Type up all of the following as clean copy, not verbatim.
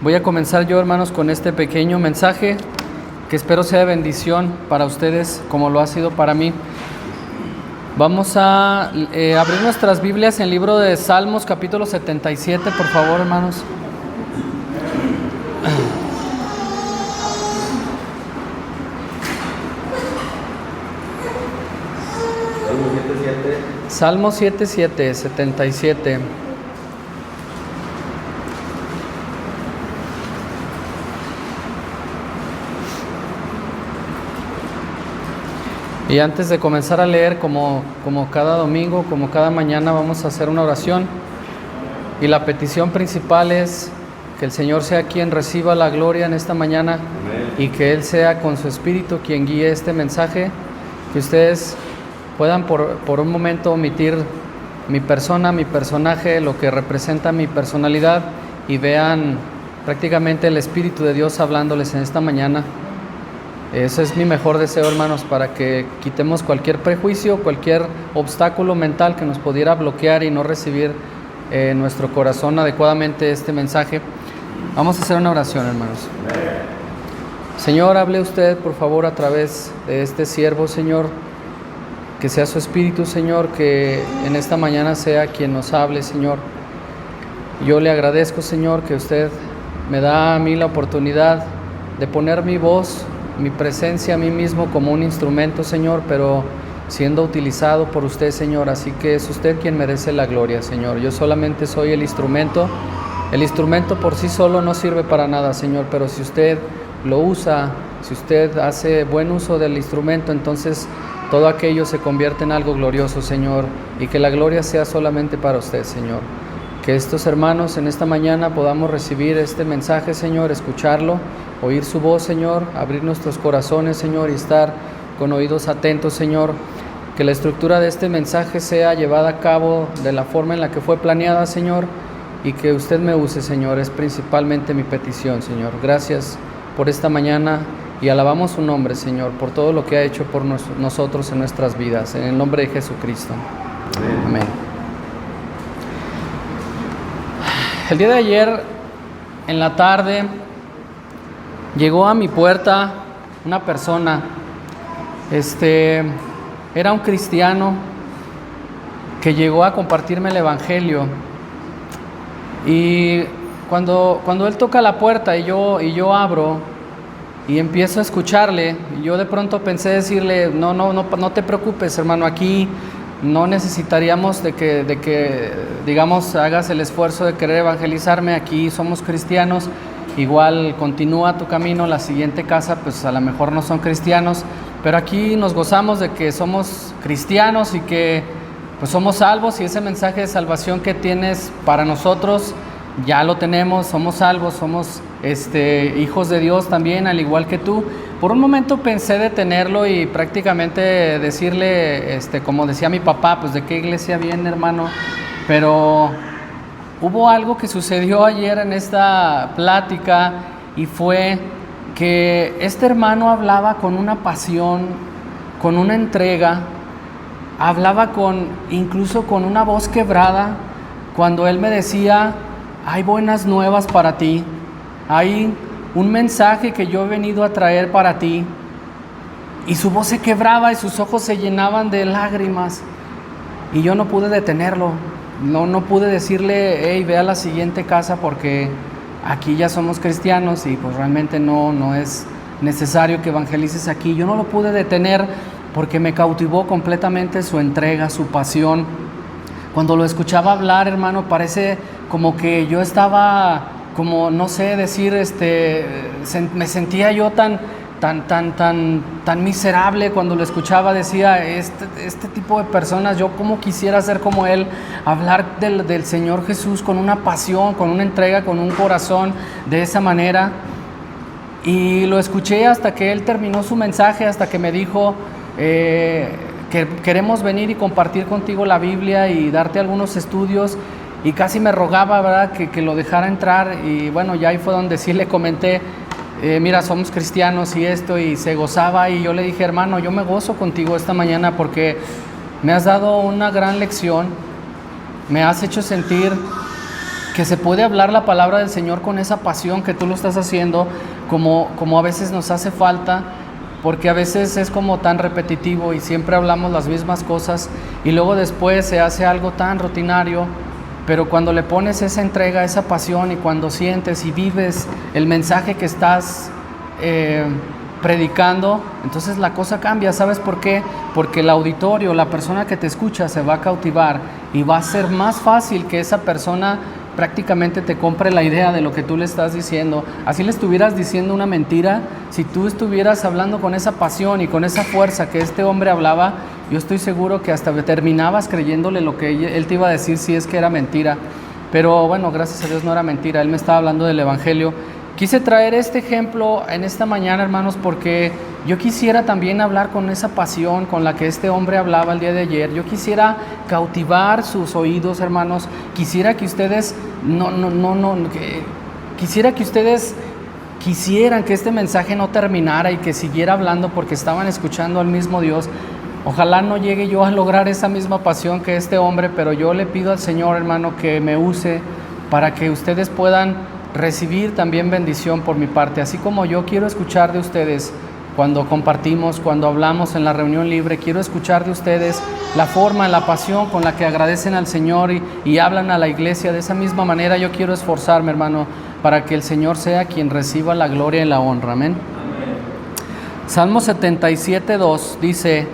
Voy a comenzar yo, hermanos, con este pequeño mensaje que espero sea de bendición para ustedes como lo ha sido para mí. Vamos a abrir nuestras Biblias en el libro de Salmos, capítulo 77, por favor, hermanos. Salmo 77, 77. Y antes de comenzar a leer, como cada domingo, como cada mañana, vamos a hacer una oración. Y la petición principal es que el Señor sea quien reciba la gloria en esta mañana. Amén. Y que Él sea con su Espíritu quien guíe este mensaje. Que ustedes puedan por un momento omitir mi persona, mi personaje, lo que representa mi personalidad, y vean prácticamente el Espíritu de Dios hablándoles en esta mañana. Ese es mi mejor deseo, hermanos, para que quitemos cualquier prejuicio, cualquier obstáculo mental que nos pudiera bloquear y no recibir en nuestro corazón adecuadamente este mensaje. Vamos a hacer una oración, hermanos. Señor, hable usted, por favor, a través de este siervo, Señor. Que sea su Espíritu, Señor, que en esta mañana sea quien nos hable, Señor. Yo le agradezco, Señor, que usted me da a mí la oportunidad de poner mi voz, mi presencia a mí mismo como un instrumento, Señor, pero siendo utilizado por usted, Señor. Así que es usted quien merece la gloria, Señor. Yo solamente soy el instrumento. El instrumento por sí solo no sirve para nada, Señor, pero si usted lo usa, si usted hace buen uso del instrumento, entonces todo aquello se convierte en algo glorioso, Señor, y que la gloria sea solamente para usted, Señor. Que estos hermanos en esta mañana podamos recibir este mensaje, Señor, escucharlo, oír su voz, Señor, abrir nuestros corazones, Señor, y estar con oídos atentos, Señor. Que la estructura de este mensaje sea llevada a cabo de la forma en la que fue planeada, Señor, y que usted me use, Señor. Es principalmente mi petición, Señor. Gracias por esta mañana y alabamos su nombre, Señor, por todo lo que ha hecho por nosotros en nuestras vidas. En el nombre de Jesucristo. Amén. El día de ayer, en la tarde, llegó a mi puerta una persona. Era un cristiano que llegó a compartirme el evangelio. Y cuando él toca la puerta y yo abro y empiezo a escucharle, yo de pronto pensé decirle: no te preocupes, hermano, aquí no necesitaríamos de que digamos hagas el esfuerzo de querer evangelizarme. Aquí somos cristianos, igual continúa tu camino. La siguiente casa pues a lo mejor no son cristianos, pero aquí nos gozamos de que somos cristianos y que pues somos salvos, y ese mensaje de salvación que tienes para nosotros ya lo tenemos. Somos salvos, somos hijos de Dios también, al igual que tú. Por un momento pensé detenerlo y prácticamente decirle, como decía mi papá, pues de qué iglesia viene, hermano. Pero hubo algo que sucedió ayer en esta plática, y fue que este hermano hablaba con una pasión, con una entrega, hablaba incluso con una voz quebrada, cuando él me decía: hay buenas nuevas para ti, hay un mensaje que yo he venido a traer para ti. Y su voz se quebraba y sus ojos se llenaban de lágrimas, y yo no pude detenerlo. No pude decirle: hey, ve a la siguiente casa porque aquí ya somos cristianos y pues realmente no es necesario que evangelices aquí. Yo no lo pude detener porque me cautivó completamente su entrega, su pasión. Cuando lo escuchaba hablar, hermano, parece como que yo estaba, como no sé decir, me sentía yo tan miserable cuando lo escuchaba. Decía: este tipo de personas, yo como quisiera ser como él, hablar del Señor Jesús con una pasión, con una entrega, con un corazón de esa manera. Y lo escuché hasta que él terminó su mensaje, hasta que me dijo que queremos venir y compartir contigo la Biblia y darte algunos estudios, y casi me rogaba, ¿verdad?, que lo dejara entrar. Y bueno, ya ahí fue donde sí le comenté: mira, somos cristianos y esto, y se gozaba. Y yo le dije: hermano, yo me gozo contigo esta mañana porque me has dado una gran lección, me has hecho sentir que se puede hablar la palabra del Señor con esa pasión que tú lo estás haciendo, como a veces nos hace falta, porque a veces es como tan repetitivo y siempre hablamos las mismas cosas y luego después se hace algo tan rutinario, pero cuando le pones esa entrega, esa pasión y cuando sientes y vives el mensaje que estás predicando, entonces la cosa cambia. ¿Sabes por qué? Porque el auditorio, la persona que te escucha se va a cautivar y va a ser más fácil que esa persona prácticamente te compre la idea de lo que tú le estás diciendo. Así le estuvieras diciendo una mentira, si tú estuvieras hablando con esa pasión y con esa fuerza que este hombre hablaba, yo estoy seguro que hasta terminabas creyéndole lo que él te iba a decir si es que era mentira. Pero bueno, gracias a Dios no era mentira, él me estaba hablando del Evangelio. Quise traer este ejemplo en esta mañana, hermanos, porque yo quisiera también hablar con esa pasión con la que este hombre hablaba el día de ayer. Yo quisiera cautivar sus oídos, hermanos. Quisiera que ustedes quisiera que ustedes quisieran que este mensaje no terminara y que siguiera hablando porque estaban escuchando al mismo Dios. Ojalá no llegue yo a lograr esa misma pasión que este hombre, pero yo le pido al Señor, hermano, que me use para que ustedes puedan recibir también bendición por mi parte, así como yo quiero escuchar de ustedes cuando compartimos, cuando hablamos en la reunión libre. Quiero escuchar de ustedes la forma, la pasión con la que agradecen al Señor y hablan a la iglesia. De esa misma manera yo quiero esforzarme, hermano, para que el Señor sea quien reciba la gloria y la honra. Amén. Salmo 77:2 dice: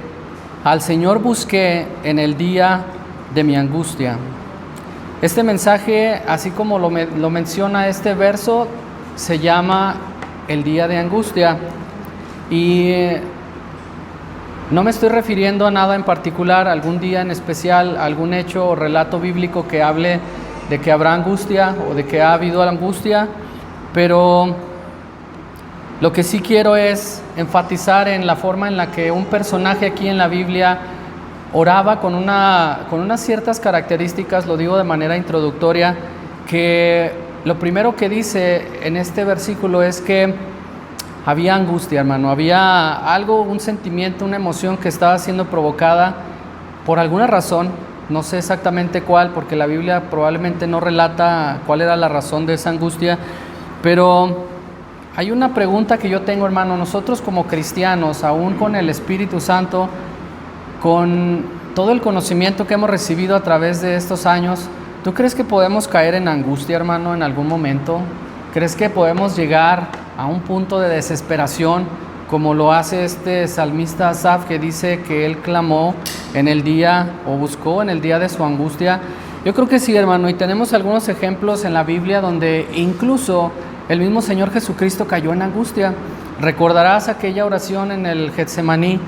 al Señor busqué en el día de mi angustia. Este mensaje, así como lo menciona este verso, se llama el día de angustia. Y no me estoy refiriendo a nada en particular, algún día en especial, algún hecho o relato bíblico que hable de que habrá angustia o de que ha habido angustia, pero lo que sí quiero es enfatizar en la forma en la que un personaje aquí en la Biblia oraba con unas ciertas características. Lo digo de manera introductoria, que lo primero que dice en este versículo es que había angustia, hermano, había algo, un sentimiento, una emoción que estaba siendo provocada por alguna razón, no sé exactamente cuál, porque la Biblia probablemente no relata cuál era la razón de esa angustia, pero hay una pregunta que yo tengo, hermano. Nosotros como cristianos, aún con el Espíritu Santo, con todo el conocimiento que hemos recibido a través de estos años, ¿tú crees que podemos caer en angustia, hermano, en algún momento? ¿Crees que podemos llegar a un punto de desesperación como lo hace este salmista Asaf, que dice que él clamó en el día o buscó en el día de su angustia? Yo creo que sí, hermano, y tenemos algunos ejemplos en la Biblia donde incluso el mismo Señor Jesucristo cayó en angustia. Recordarás aquella oración en el Getsemaní,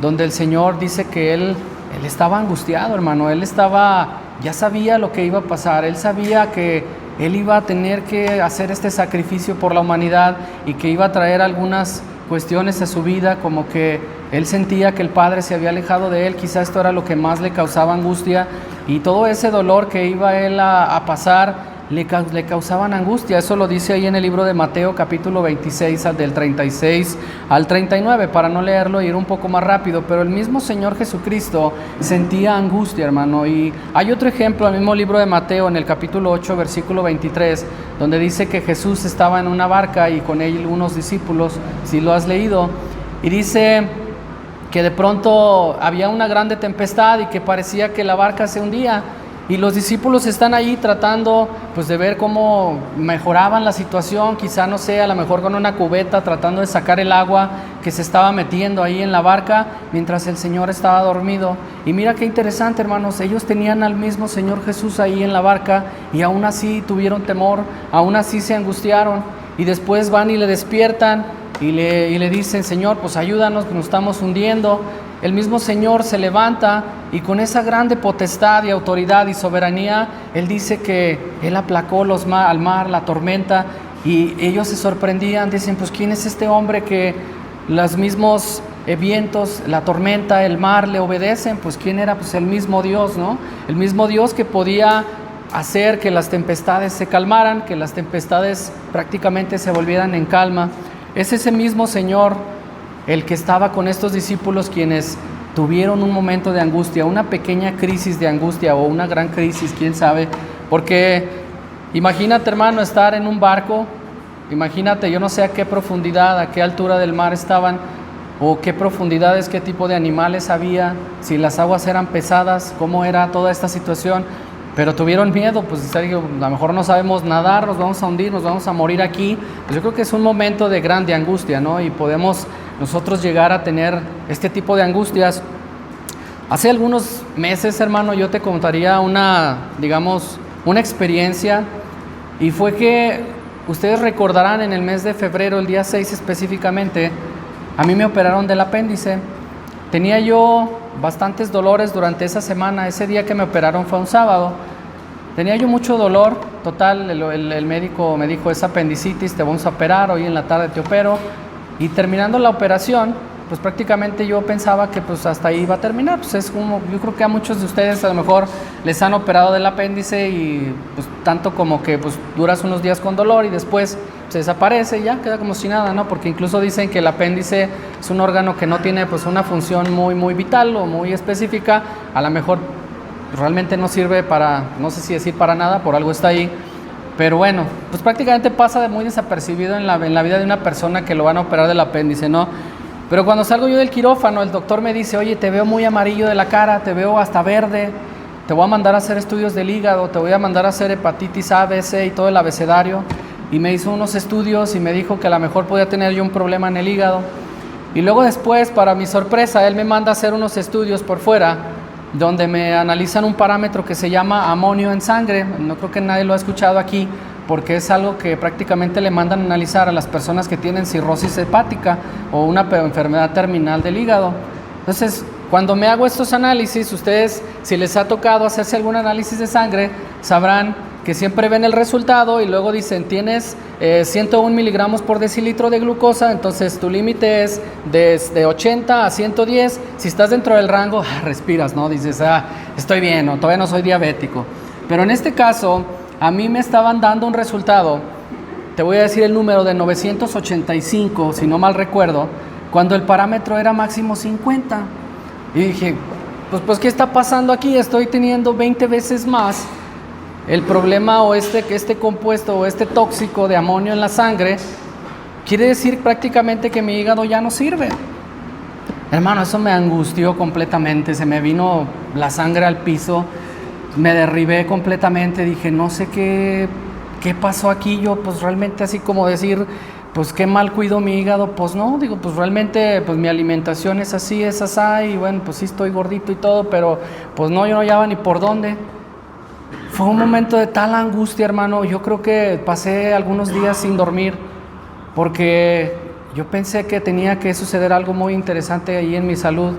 donde el Señor dice que Él estaba angustiado, hermano. Él ya sabía lo que iba a pasar. Él sabía que Él iba a tener que hacer este sacrificio por la humanidad y que iba a traer algunas cuestiones a su vida, como que Él sentía que el Padre se había alejado de Él. Quizá esto era lo que más le causaba angustia, y todo ese dolor que iba Él a pasar le causaban angustia. Eso lo dice ahí en el libro de Mateo capítulo 26, del 36 al 39, para no leerlo y ir un poco más rápido. Pero el mismo Señor Jesucristo sentía angustia, hermano. Y hay otro ejemplo, el mismo libro de Mateo, en el capítulo 8, versículo 23, donde dice que Jesús estaba en una barca y con él unos discípulos, si lo has leído, y dice que de pronto había una grande tempestad y que parecía que la barca se hundía. Y los discípulos están ahí tratando pues de ver cómo mejoraban la situación, quizá, no sé, a lo mejor con una cubeta tratando de sacar el agua que se estaba metiendo ahí en la barca, mientras el Señor estaba dormido. Y mira qué interesante, hermanos, ellos tenían al mismo Señor Jesús ahí en la barca y aún así tuvieron temor, aún así se angustiaron, y después van y le despiertan y le dicen: Señor, pues ayúdanos, nos estamos hundiendo. El mismo Señor se levanta y con esa grande potestad y autoridad y soberanía, Él dice que Él aplacó al mar, la tormenta, y ellos se sorprendían, dicen: pues ¿quién es este hombre que los mismos vientos, la tormenta, el mar le obedecen? Pues ¿quién era? Pues el mismo Dios, ¿no? El mismo Dios que podía hacer que las tempestades se calmaran, que las tempestades prácticamente se volvieran en calma. Es ese mismo Señor el que estaba con estos discípulos, quienes tuvieron un momento de angustia, una pequeña crisis de angustia o una gran crisis, quién sabe, porque Imagínate, hermano, estar en un barco. Imagínate, yo no sé a qué profundidad, a qué altura del mar estaban, o qué profundidades, qué tipo de animales había, si las aguas eran pesadas, cómo era toda esta situación. Pero tuvieron miedo, pues a lo mejor no sabemos nadar, nos vamos a hundir, nos vamos a morir aquí. Pues yo creo que es un momento de grande angustia, ¿no? Y podemos nosotros llegar a tener este tipo de angustias. Hace algunos meses, hermano, yo te contaría una experiencia, y fue que ustedes recordarán en el mes de febrero, el día 6 específicamente, a mí me operaron del apéndice. Tenía yo bastantes dolores durante esa semana. Ese día que me operaron fue un sábado. Tenía yo mucho dolor. Total, el médico me dijo: es apendicitis, te vamos a operar, hoy en la tarde te opero. Y terminando la operación, pues prácticamente yo pensaba que pues hasta ahí iba a terminar. Pues es como, yo creo que a muchos de ustedes a lo mejor les han operado del apéndice y pues tanto como que pues duras unos días con dolor y después se desaparece y ya queda como si nada, ¿no? Porque incluso dicen que el apéndice es un órgano que no tiene pues una función muy vital o muy específica. A lo mejor realmente no sirve para, no sé si decir para nada, por algo está ahí. Pero bueno, pues prácticamente pasa de muy desapercibido en la vida de una persona que lo van a operar del apéndice, ¿no? Pero cuando salgo yo del quirófano, el doctor me dice: oye, te veo muy amarillo de la cara, te veo hasta verde, te voy a mandar a hacer estudios del hígado, te voy a mandar a hacer hepatitis A, B, C y todo el abecedario. Y me hizo unos estudios y me dijo que a lo mejor podía tener yo un problema en el hígado. Y luego después, para mi sorpresa, él me manda a hacer unos estudios por fuera, donde me analizan un parámetro que se llama amonio en sangre. No creo que nadie lo ha escuchado aquí, porque es algo que prácticamente le mandan a analizar a las personas que tienen cirrosis hepática o una enfermedad terminal del hígado. Entonces, cuando me hago estos análisis, ustedes, si les ha tocado hacerse algún análisis de sangre, sabrán que siempre ven el resultado y luego dicen: tienes 101 miligramos por decilitro de glucosa, entonces tu límite es de 80 a 110. Si estás dentro del rango, respiras, ¿no? Dices: estoy bien, o todavía no soy diabético. Pero en este caso, a mí me estaban dando un resultado, te voy a decir el número, de 985, si no mal recuerdo, cuando el parámetro era máximo 50. Y dije, pues ¿qué está pasando aquí? Estoy teniendo 20 veces más el problema, o este compuesto o este tóxico de amonio en la sangre. Quiere decir prácticamente que mi hígado ya no sirve. Hermano, eso me angustió completamente, se me vino la sangre al piso. Me derribé completamente, dije: no sé qué pasó aquí. Yo pues realmente, así como decir, pues qué mal cuido mi hígado, pues no, digo, pues realmente pues mi alimentación es así, es así, y bueno, pues sí estoy gordito y todo, pero pues no, yo no hallaba ni por dónde. Fue un momento de tal angustia, hermano. Yo creo que pasé algunos días sin dormir, porque yo pensé que tenía que suceder algo muy interesante ahí en mi salud,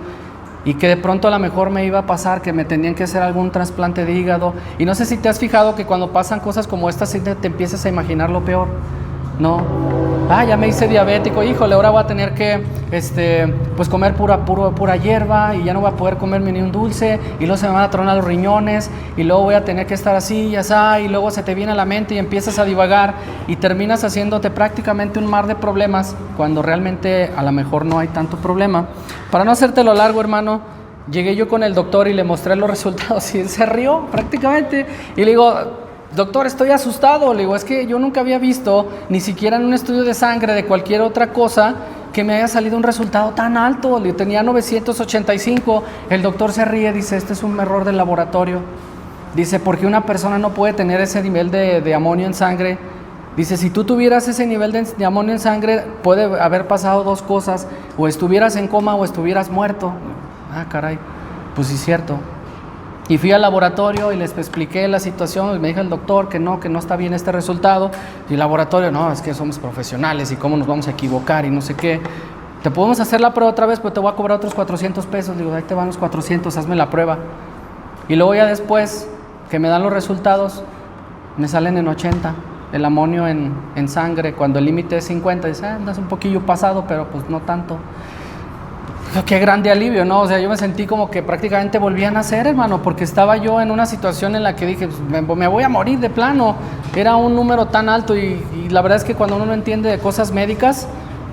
y que de pronto a lo mejor me iba a pasar, que me tenían que hacer algún trasplante de hígado. Y no sé si te has fijado que cuando pasan cosas como estas, te empiezas a imaginar lo peor, ¿no? Ya me hice diabético, híjole, ahora voy a tener que pues comer pura hierba, y ya no voy a poder comerme ni un dulce, y luego se me van a tronar los riñones, y luego voy a tener que estar así y así, y luego se te viene a la mente y empiezas a divagar y terminas haciéndote prácticamente un mar de problemas, cuando realmente a lo mejor no hay tanto problema. Para no hacértelo largo, hermano, llegué yo con el doctor y le mostré los resultados, y él se rió prácticamente, y le digo: doctor, estoy asustado. Le digo: es que yo nunca había visto, ni siquiera en un estudio de sangre de cualquier otra cosa, que me haya salido un resultado tan alto. Le tenía 985. El doctor se ríe, dice: este es un error del laboratorio. Dice: porque una persona no puede tener ese nivel de amonio en sangre. Dice: si tú tuvieras ese nivel de amonio en sangre, puede haber pasado dos cosas: o estuvieras en coma o estuvieras muerto. Caray, pues sí es cierto. Y fui al laboratorio y les expliqué la situación, y me dijo el doctor que no está bien este resultado. Y el laboratorio: no, es que somos profesionales y cómo nos vamos a equivocar y no sé qué. Te podemos hacer la prueba otra vez, pero te voy a cobrar otros 400 pesos. Digo: ahí te van los 400, hazme la prueba. Y luego ya después que me dan los resultados, me salen en 80 el amonio en sangre, cuando el límite es 50. Dice: andas un poquillo pasado, pero pues no tanto. Qué grande alivio, ¿no? O sea, yo me sentí como que prácticamente volví a nacer, hermano, porque estaba yo en una situación en la que dije: pues, me voy a morir de plano. Era un número tan alto, y la verdad es que cuando uno no entiende de cosas médicas,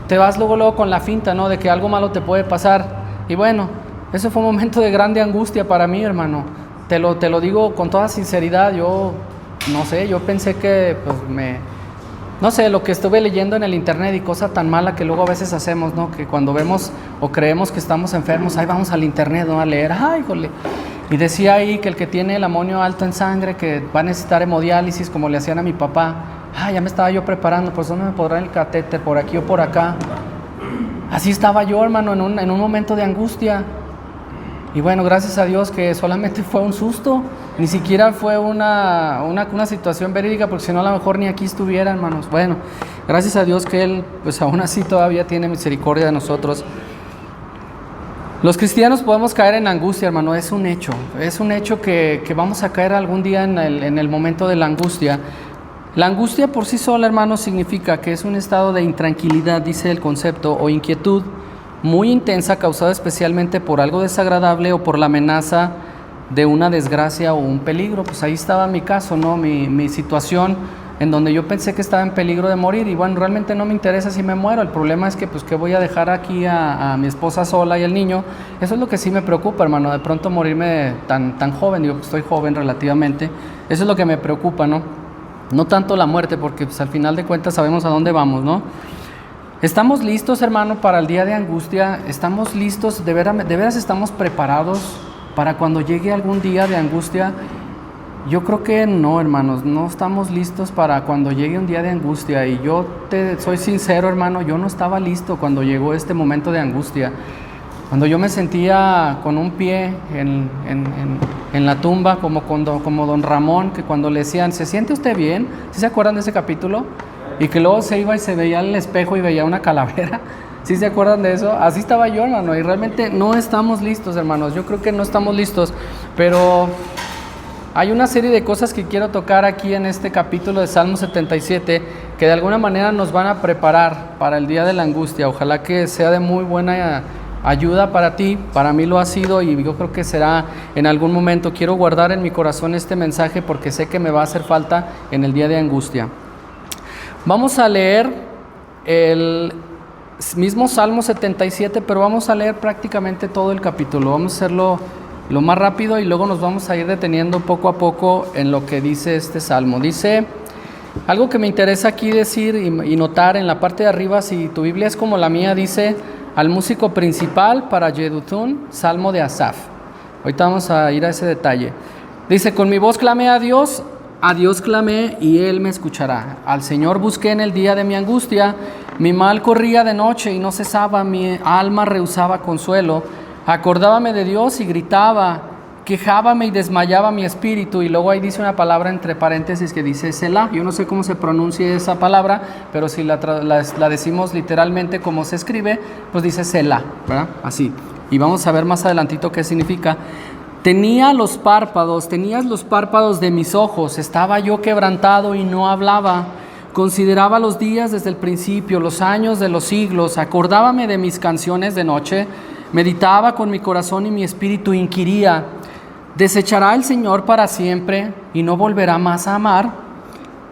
te vas luego con la finta, ¿no? De que algo malo te puede pasar. Y bueno, eso fue un momento de grande angustia para mí, hermano. Te lo digo con toda sinceridad. Yo no sé, yo pensé que pues no sé, lo que estuve leyendo en el internet y cosa tan mala que luego a veces hacemos, ¿no? Que cuando vemos o creemos que estamos enfermos, ahí vamos al internet, ¿no? A leer, ¡ay, jole! Y decía ahí que el que tiene el amonio alto en sangre, que va a necesitar hemodiálisis, como le hacían a mi papá. Ya me estaba yo preparando, pues ¿dónde me podrán el catéter? ¿Por aquí o por acá? Así estaba yo, hermano, en un momento de angustia. Y bueno, gracias a Dios que solamente fue un susto, ni siquiera fue una situación verídica, porque si no a lo mejor ni aquí estuviera, hermanos. Bueno, gracias a Dios que Él, pues aún así todavía tiene misericordia de nosotros. Los cristianos podemos caer en angustia, hermano, es un hecho que vamos a caer algún día en el momento de la angustia. La angustia por sí sola, hermano, significa que es un estado de intranquilidad, dice el concepto, o inquietud muy intensa, causada especialmente por algo desagradable o por la amenaza de una desgracia o un peligro. Pues ahí estaba mi caso, ¿no? Mi situación en donde yo pensé que estaba en peligro de morir, y bueno, realmente no me interesa si me muero. El problema es que pues que voy a dejar aquí a mi esposa sola y el niño. Eso es lo que sí me preocupa, hermano, de pronto morirme tan joven. Digo, estoy joven relativamente, eso es lo que me preocupa, ¿no? No tanto la muerte, porque pues al final de cuentas sabemos a dónde vamos, ¿no? ¿Estamos listos, hermano, para el día de angustia? ¿Estamos listos? ¿De veras estamos preparados para cuando llegue algún día de angustia? Yo creo que no, hermanos, no estamos listos para cuando llegue un día de angustia. Y yo te soy sincero, hermano, yo no estaba listo cuando llegó este momento de angustia. Cuando yo me sentía con un pie en la tumba, como don Ramón, que cuando le decían, ¿se siente usted bien? ¿Sí se acuerdan de ese capítulo? Y que luego se iba y se veía en el espejo y veía una calavera. ¿Sí se acuerdan de eso? Así estaba yo, hermano, y realmente no estamos listos, hermanos. Yo creo que no estamos listos, pero hay una serie de cosas que quiero tocar aquí en este capítulo de Salmo 77 que de alguna manera nos van a preparar para el día de la angustia. Ojalá que sea de muy buena ayuda para ti. Para mí lo ha sido, y yo creo que será en algún momento. Quiero guardar en mi corazón este mensaje porque sé que me va a hacer falta en el día de angustia. Vamos a leer el mismo Salmo 77, pero vamos a leer prácticamente todo el capítulo. Vamos a hacerlo lo más rápido y luego nos vamos a ir deteniendo poco a poco en lo que dice este Salmo. Dice algo que me interesa aquí decir y notar en la parte de arriba. Si tu Biblia es como la mía, dice: al músico principal para Yedutún, Salmo de Asaf. Ahorita vamos a ir a ese detalle. Dice: con mi voz clamé a Dios clamé y Él me escuchará. Al Señor busqué en el día de mi angustia. Mi mal corría de noche y no cesaba, mi alma rehusaba consuelo. Acordábame de Dios y gritaba, quejábame y desmayaba mi espíritu. Y luego ahí dice una palabra entre paréntesis que dice Selah. Yo no sé cómo se pronuncia esa palabra, pero si la decimos literalmente como se escribe, pues dice Selah, ¿verdad? Así. Y vamos a ver más adelantito qué significa. Tenías los párpados de mis ojos, estaba yo quebrantado y no hablaba. Consideraba los días desde el principio, los años de los siglos. Acordábame de mis canciones de noche. Meditaba con mi corazón y mi espíritu inquiría: ¿desechará el Señor para siempre y no volverá más a amar?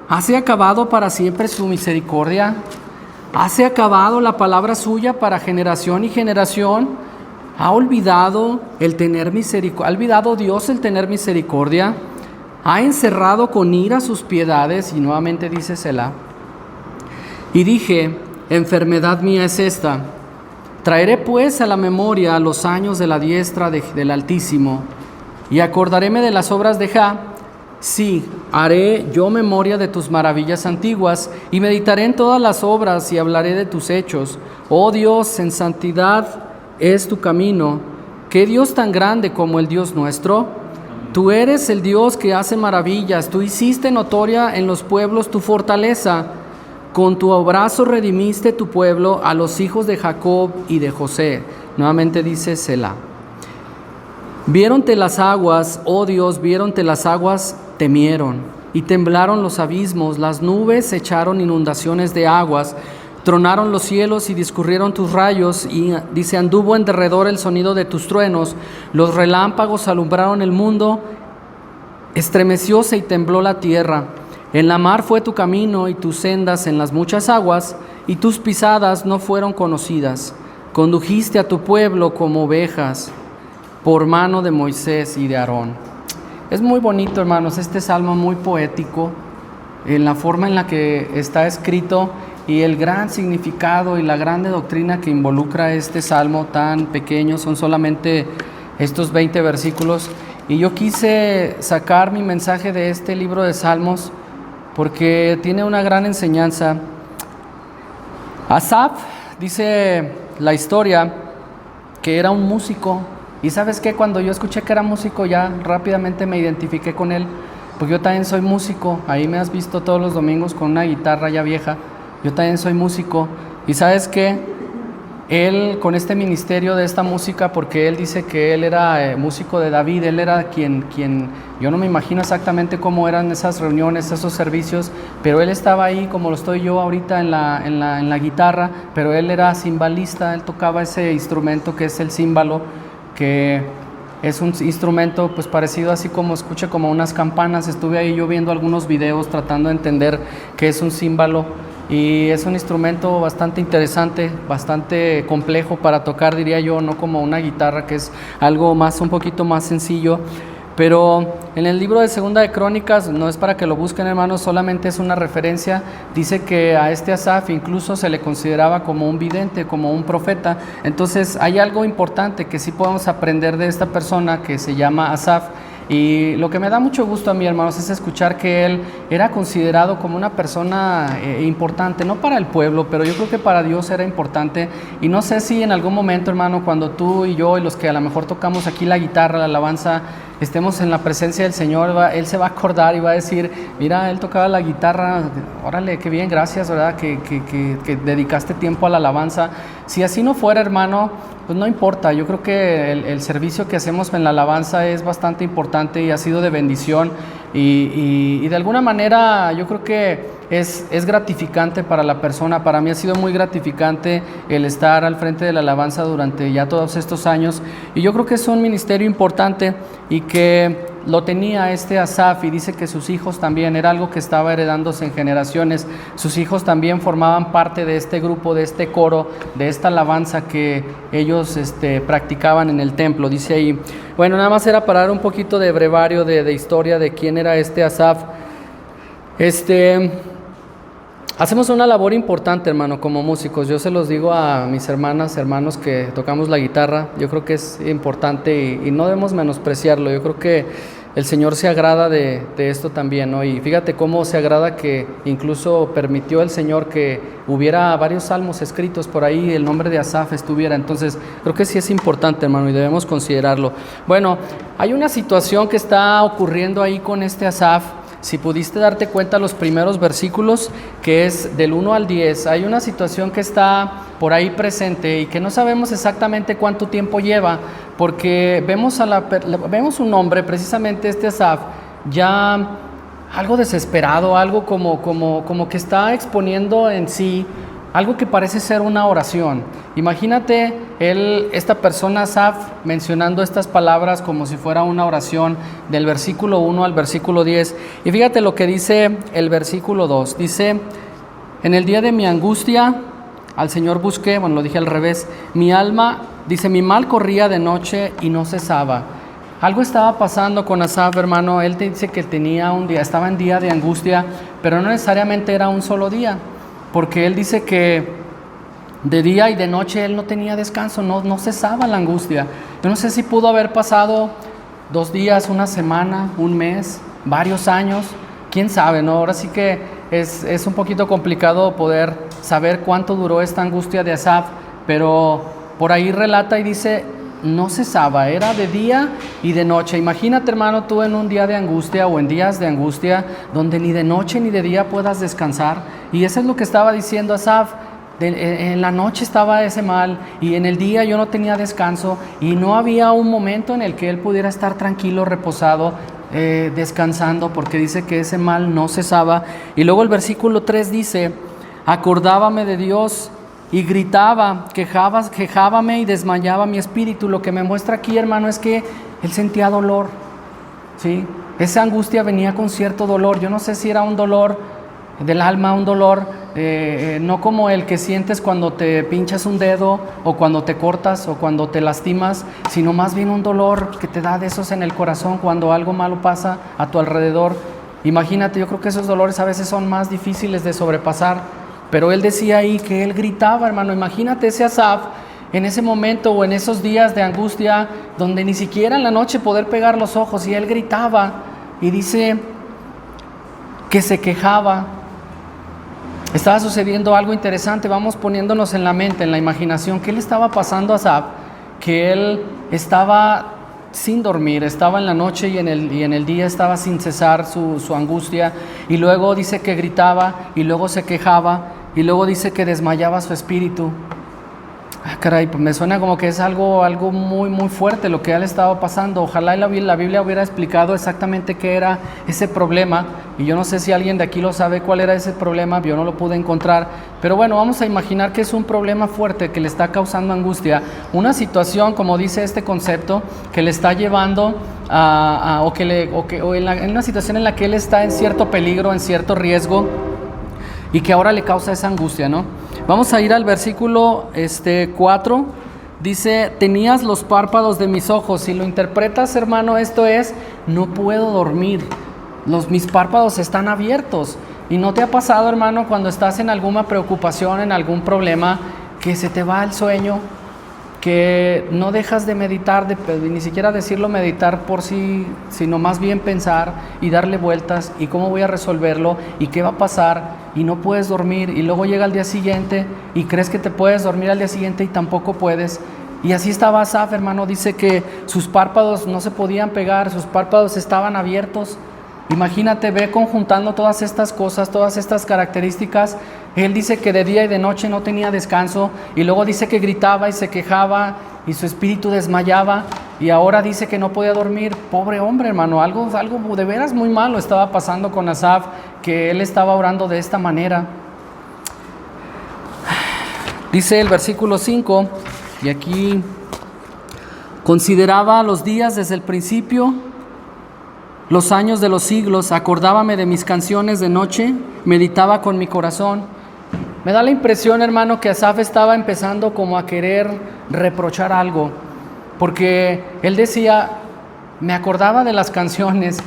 ¿Hase acabado para siempre su misericordia? ¿Hase acabado la palabra suya para generación y generación? ¿Ha olvidado Dios el tener misericordia? ¿Ha encerrado con ira sus piedades? Y nuevamente dice Selah. Y dije: enfermedad mía es esta. Traeré pues a la memoria los años de la diestra del Altísimo, y acordaréme de las obras de Jah. Sí, haré yo memoria de tus maravillas antiguas, y meditaré en todas las obras, y hablaré de tus hechos. Oh Dios, en santidad es tu camino. ¿Qué Dios tan grande como el Dios nuestro? Tú eres el Dios que hace maravillas. Tú hiciste notoria en los pueblos tu fortaleza. Con tu brazo redimiste tu pueblo, a los hijos de Jacob y de José. Nuevamente dice Selah. Viéronte las aguas, oh Dios, viéronte las aguas, temieron, y temblaron los abismos. Las nubes echaron inundaciones de aguas. Tronaron los cielos y discurrieron tus rayos, y dice: anduvo en derredor el sonido de tus truenos. Los relámpagos alumbraron el mundo, estremecióse y tembló la tierra. En la mar fue tu camino y tus sendas en las muchas aguas, y tus pisadas no fueron conocidas. Condujiste a tu pueblo como ovejas por mano de Moisés y de Aarón. Es muy bonito, hermanos, este salmo muy poético, en la forma en la que está escrito y el gran significado y la grande doctrina que involucra este salmo tan pequeño. Son solamente estos 20 versículos. Y yo quise sacar mi mensaje de este libro de Salmos porque tiene una gran enseñanza. Asaf, dice la historia, que era un músico. Y ¿sabes qué? Cuando yo escuché que era músico, ya rápidamente me identifiqué con él, porque yo también soy músico. Ahí me has visto todos los domingos con una guitarra ya vieja. Yo también soy músico. Y ¿sabes qué? Él, con este ministerio de esta música, porque él dice que él era músico de David, él era quien, yo no me imagino exactamente cómo eran esas reuniones, esos servicios, pero él estaba ahí como lo estoy yo ahorita en la guitarra, pero él era cimbalista, él tocaba ese instrumento que es el címbalo, que es un instrumento pues parecido así como escucha como unas campanas. Estuve ahí yo viendo algunos videos tratando de entender qué es un címbalo. Y es un instrumento bastante interesante, bastante complejo para tocar, diría yo, no como una guitarra, que es algo más, un poquito más sencillo. Pero en el libro de Segunda de Crónicas, no es para que lo busquen, hermanos, solamente es una referencia. Dice que a este Asaf incluso se le consideraba como un vidente, como un profeta. Entonces hay algo importante que sí podemos aprender de esta persona que se llama Asaf. Y lo que me da mucho gusto a mí, hermanos, es escuchar que él era considerado como una persona importante, no para el pueblo, pero yo creo que para Dios era importante. Y no sé si en algún momento, hermano, cuando tú y yo y los que a lo mejor tocamos aquí la guitarra, la alabanza, estemos en la presencia del Señor, Él se va a acordar y va a decir, mira, él tocaba la guitarra, órale, qué bien, gracias, ¿verdad? Que dedicaste tiempo a la alabanza. Si así no fuera, hermano, pues no importa. Yo creo que el servicio que hacemos en la alabanza es bastante importante y ha sido de bendición y de alguna manera yo creo que es gratificante para la persona. Para mí ha sido muy gratificante el estar al frente de la alabanza durante ya todos estos años, y yo creo que es un ministerio importante y que lo tenía este Asaf, y dice que sus hijos también, era algo que estaba heredándose en generaciones. Sus hijos también formaban parte de este grupo, de este coro, de esta alabanza que ellos practicaban en el templo, dice ahí. Bueno, nada más era para dar un poquito de brevario de historia de quién era este Asaf. Hacemos una labor importante, hermano, como músicos. Yo se los digo a mis hermanas, hermanos que tocamos la guitarra. Yo creo que es importante y no debemos menospreciarlo. Yo creo que el Señor se agrada de esto también, ¿no? Y fíjate cómo se agrada que incluso permitió el Señor que hubiera varios salmos escritos por ahí, el nombre de Asaf estuviera. Entonces, creo que sí es importante, hermano, y debemos considerarlo. Bueno, hay una situación que está ocurriendo ahí con este Asaf. Si pudiste darte cuenta, los primeros versículos, que es del 1 al 10, hay una situación que está por ahí presente y que no sabemos exactamente cuánto tiempo lleva, porque vemos un hombre, precisamente este Asaf, ya algo desesperado, algo como que está exponiendo en sí algo que parece ser una oración. Imagínate esta persona Asaf mencionando estas palabras como si fuera una oración, del versículo 1 al versículo 10. Y fíjate lo que dice el versículo 2. Dice, en el día de mi angustia al Señor busqué, bueno, lo dije al revés, mi alma, dice, mi mal corría de noche y no cesaba. Algo estaba pasando con Asaf, hermano. Él te dice que estaba en día de angustia, pero no necesariamente era un solo día, porque él dice que de día y de noche él no tenía descanso, no cesaba la angustia. Yo no sé si pudo haber pasado 2 días, una semana, un mes, varios años, quién sabe, ¿no? Ahora sí que es un poquito complicado poder saber cuánto duró esta angustia de Asaf, pero por ahí relata y dice, no cesaba, era de día y de noche. Imagínate, hermano, tú en un día de angustia o en días de angustia donde ni de noche ni de día puedas descansar. Y eso es lo que estaba diciendo Asaf. En la noche estaba ese mal y en el día yo no tenía descanso y no había un momento en el que él pudiera estar tranquilo, reposado, descansando, porque dice que ese mal no cesaba. Y luego el versículo 3 dice, acordábame de Dios y gritaba, quejábame y desmayaba mi espíritu. Lo que me muestra aquí, hermano, es que él sentía dolor, ¿sí? Esa angustia venía con cierto dolor. Yo no sé si era un dolor del alma, un dolor no como el que sientes cuando te pinchas un dedo o cuando te cortas o cuando te lastimas, sino más bien un dolor que te da de esos en el corazón cuando algo malo pasa a tu alrededor. Imagínate, yo creo que esos dolores a veces son más difíciles de sobrepasar, pero él decía ahí que él gritaba, hermano. Imagínate ese Asaf en ese momento o en esos días de angustia donde ni siquiera en la noche poder pegar los ojos, y él gritaba y dice que se quejaba. Estaba sucediendo algo interesante. Vamos poniéndonos en la mente, en la imaginación, ¿qué le estaba pasando a Asaf? Que él estaba sin dormir, estaba en la noche y en el día estaba sin cesar su angustia, y luego dice que gritaba, y luego se quejaba, y luego dice que desmayaba su espíritu. Caray, pues me suena como que es algo muy, muy fuerte lo que a él estaba pasando. Ojalá la Biblia hubiera explicado exactamente qué era ese problema, y yo no sé si alguien de aquí lo sabe cuál era ese problema, yo no lo pude encontrar, pero bueno, vamos a imaginar que es un problema fuerte que le está causando angustia, una situación, como dice este concepto, que le está llevando en una situación en la que él está en cierto peligro, en cierto riesgo, y que ahora le causa esa angustia, ¿no? Vamos a ir al versículo 4, dice, tenías los párpados de mis ojos. Si lo interpretas, hermano, esto es, no puedo dormir, mis párpados están abiertos. ¿Y no te ha pasado, hermano, cuando estás en alguna preocupación, en algún problema, que se te va el sueño, que no dejas de meditar, ni siquiera decirlo meditar por sí, sino más bien pensar y darle vueltas, y cómo voy a resolverlo, y qué va a pasar, y no puedes dormir, y luego llega el día siguiente, y crees que te puedes dormir al día siguiente y tampoco puedes? Y así estaba Asaf, hermano. Dice que sus párpados no se podían pegar, sus párpados estaban abiertos. Imagínate, ve conjuntando todas estas cosas, todas estas características. Él dice que de día y de noche no tenía descanso, y luego dice que gritaba y se quejaba y su espíritu desmayaba, y ahora dice que no podía dormir. Pobre hombre, hermano, algo de veras muy malo estaba pasando con Asaf, que él estaba orando de esta manera. Dice el versículo 5, y aquí consideraba los días desde el principio, los años de los siglos, acordábame de mis canciones de noche, meditaba con mi corazón. Me da la impresión, hermano, que Asaf estaba empezando como a querer reprochar algo, porque él decía, me acordaba de las canciones,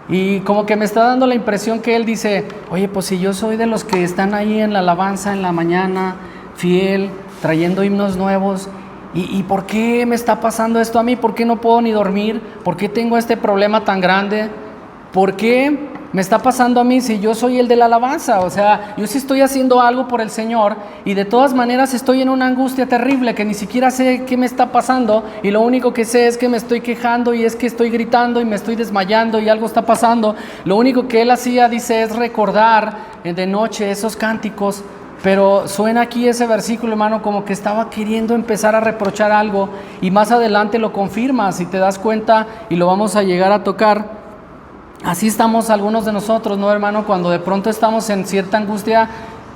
y como que me está dando la impresión que él dice, oye, pues si yo soy de los que están ahí en la alabanza en la mañana, fiel, trayendo himnos nuevos, ¿y por qué me está pasando esto a mí? ¿Por qué no puedo ni dormir? ¿Por qué tengo este problema tan grande? ¿Por qué me está pasando a mí si yo soy el de la alabanza? O sea, yo sí estoy haciendo algo por el Señor, y de todas maneras estoy en una angustia terrible que ni siquiera sé qué me está pasando, y lo único que sé es que me estoy quejando, y es que estoy gritando y me estoy desmayando y algo está pasando. Lo único que él hacía, dice, es recordar de noche esos cánticos. Pero suena aquí ese versículo, hermano, como que estaba queriendo empezar a reprochar algo, y más adelante lo confirma, si te das cuenta, y lo vamos a llegar a tocar. Así estamos algunos de nosotros, ¿no, hermano? Cuando de pronto estamos en cierta angustia,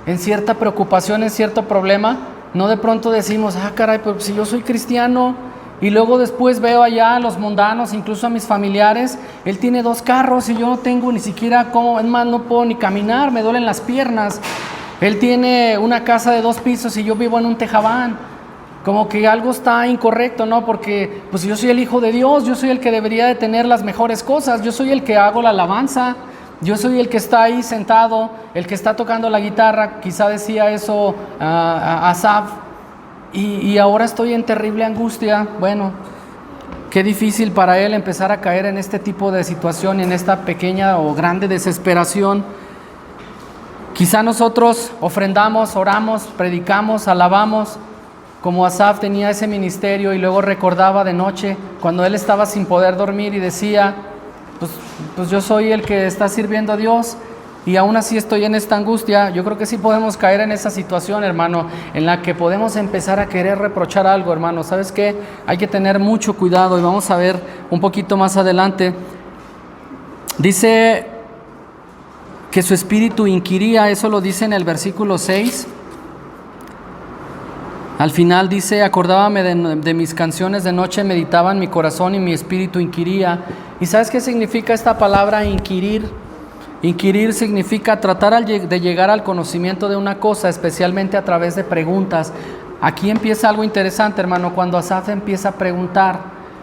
en cierta preocupación, en cierto problema, no de pronto decimos, caray, pero si yo soy cristiano, y luego después veo allá a los mundanos, incluso a mis familiares, él tiene 2 carros y yo no tengo ni siquiera cómo, es más, no puedo ni caminar, me duelen las piernas. Él tiene una casa de 2 pisos y yo vivo en un tejabán. Como que algo está incorrecto, ¿no? Porque pues yo soy el hijo de Dios, yo soy el que debería de tener las mejores cosas, yo soy el que hago la alabanza, yo soy el que está ahí sentado, el que está tocando la guitarra. Quizá decía eso Asaf, y ahora estoy en terrible angustia. Bueno, qué difícil para él empezar a caer en este tipo de situación, en esta pequeña o grande desesperación. Quizá nosotros ofrendamos, oramos, predicamos, alabamos, como Asaf tenía ese ministerio, y luego recordaba de noche cuando él estaba sin poder dormir y decía, pues yo soy el que está sirviendo a Dios, y aún así estoy en esta angustia. Yo creo que sí podemos caer en esa situación, hermano, en la que podemos empezar a querer reprochar algo, hermano. ¿Sabes qué? Hay que tener mucho cuidado, y vamos a ver un poquito más adelante. Dice que su espíritu inquiría, eso lo dice en el versículo 6. Al final dice, acordábame de mis canciones de noche, meditaba en mi corazón y mi espíritu inquiría. ¿Y sabes qué significa esta palabra inquirir? Inquirir significa tratar de llegar al conocimiento de una cosa, especialmente a través de preguntas. Aquí empieza algo interesante, hermano, cuando Asaf empieza a preguntar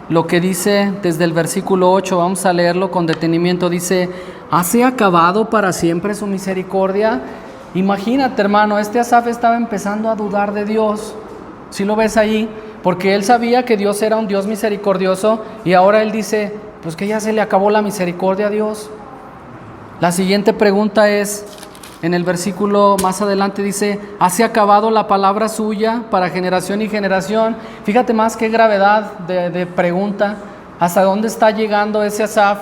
lo que dice desde el versículo 8, vamos a leerlo con detenimiento, dice, ¿hase acabado para siempre su misericordia? Imagínate, hermano, este Asaf estaba empezando a dudar de Dios, ¿sí lo ves ahí? Porque él sabía que Dios era un Dios misericordioso y ahora él dice, pues que ya se le acabó la misericordia a Dios. La siguiente pregunta es, en el versículo más adelante dice, ¿hase acabado la palabra suya para generación y generación? Fíjate más qué gravedad de pregunta, hasta dónde está llegando ese Asaf,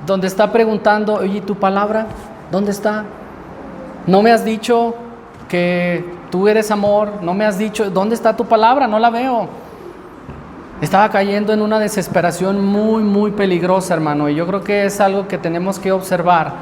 donde está preguntando, oye, ¿tu palabra dónde está? No me has dicho que tú eres amor, no me has dicho, ¿dónde está tu palabra? No la veo. Estaba cayendo en una desesperación muy, muy peligrosa, hermano, y yo creo que es algo que tenemos que observar,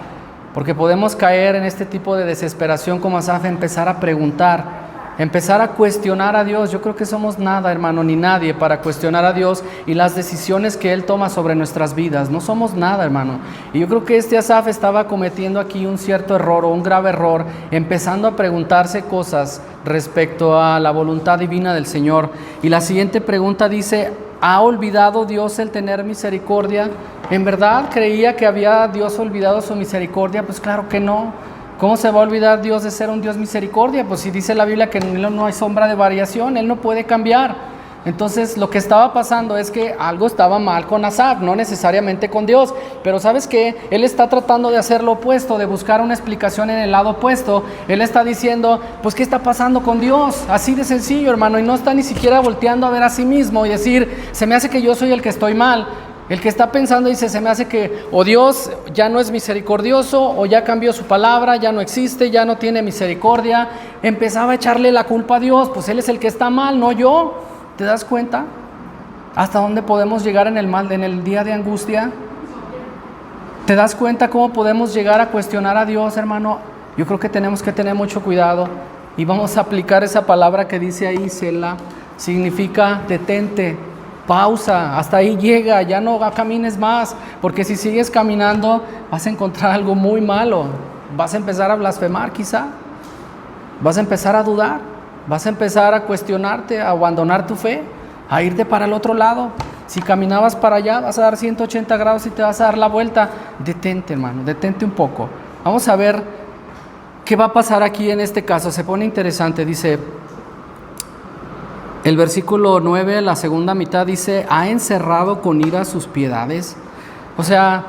porque podemos caer en este tipo de desesperación como Asaf, empezar a preguntar, empezar a cuestionar a Dios. Yo creo que somos nada, hermano, ni nadie para cuestionar a Dios y las decisiones que Él toma sobre nuestras vidas. No somos nada, hermano. Y yo creo que este Asaf estaba cometiendo aquí un cierto error o un grave error, empezando a preguntarse cosas respecto a la voluntad divina del Señor. Y la siguiente pregunta dice, ¿ha olvidado Dios el tener misericordia? ¿En verdad creía que había Dios olvidado su misericordia? Pues claro que no. ¿Cómo se va a olvidar Dios de ser un Dios misericordia? Pues si dice la Biblia que en Él no hay sombra de variación, Él no puede cambiar. Entonces lo que estaba pasando es que algo estaba mal con Asaf, no necesariamente con Dios, pero ¿sabes qué? Él está tratando de hacer lo opuesto, de buscar una explicación en el lado opuesto. Él está diciendo, pues ¿qué está pasando con Dios? Así de sencillo, hermano, y no está ni siquiera volteando a ver a sí mismo y decir, se me hace que yo soy el que estoy mal. El que está pensando dice, se me hace que o Dios ya no es misericordioso, o ya cambió su palabra, ya no existe, ya no tiene misericordia. Empezaba a echarle la culpa a Dios, pues Él es el que está mal, no yo. ¿Te das cuenta? ¿Hasta dónde podemos llegar en el mal, en el día de angustia? ¿Te das cuenta cómo podemos llegar a cuestionar a Dios, hermano? Yo creo que tenemos que tener mucho cuidado y vamos a aplicar esa palabra que dice ahí, Selah, significa detente. Pausa, hasta ahí llega, ya no camines más, porque si sigues caminando vas a encontrar algo muy malo, vas a empezar a blasfemar quizá, vas a empezar a dudar, vas a empezar a cuestionarte, a abandonar tu fe, a irte para el otro lado. Si caminabas para allá vas a dar 180 grados y te vas a dar la vuelta. Detente, hermano, detente un poco. Vamos a ver qué va a pasar aquí en este caso, se pone interesante, dice... El versículo 9, la segunda mitad dice, ¿ha encerrado con ira sus piedades? O sea,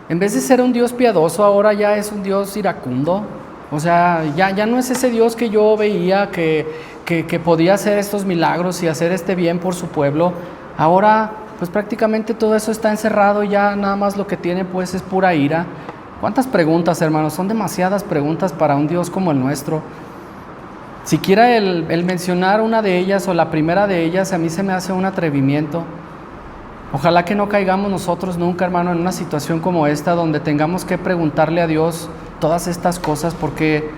en vez de ser un Dios piadoso, ahora ya es un Dios iracundo. O sea, ya no es ese Dios que yo veía que podía hacer estos milagros y hacer este bien por su pueblo. Ahora, pues prácticamente todo eso está encerrado y ya nada más lo que tiene pues es pura ira. ¿Cuántas preguntas, hermanos? Son demasiadas preguntas para un Dios como el nuestro. Siquiera el mencionar una de ellas o la primera de ellas a mí se me hace un atrevimiento. Ojalá que no caigamos nosotros nunca, hermano, en una situación como esta donde tengamos que preguntarle a Dios todas estas cosas, porque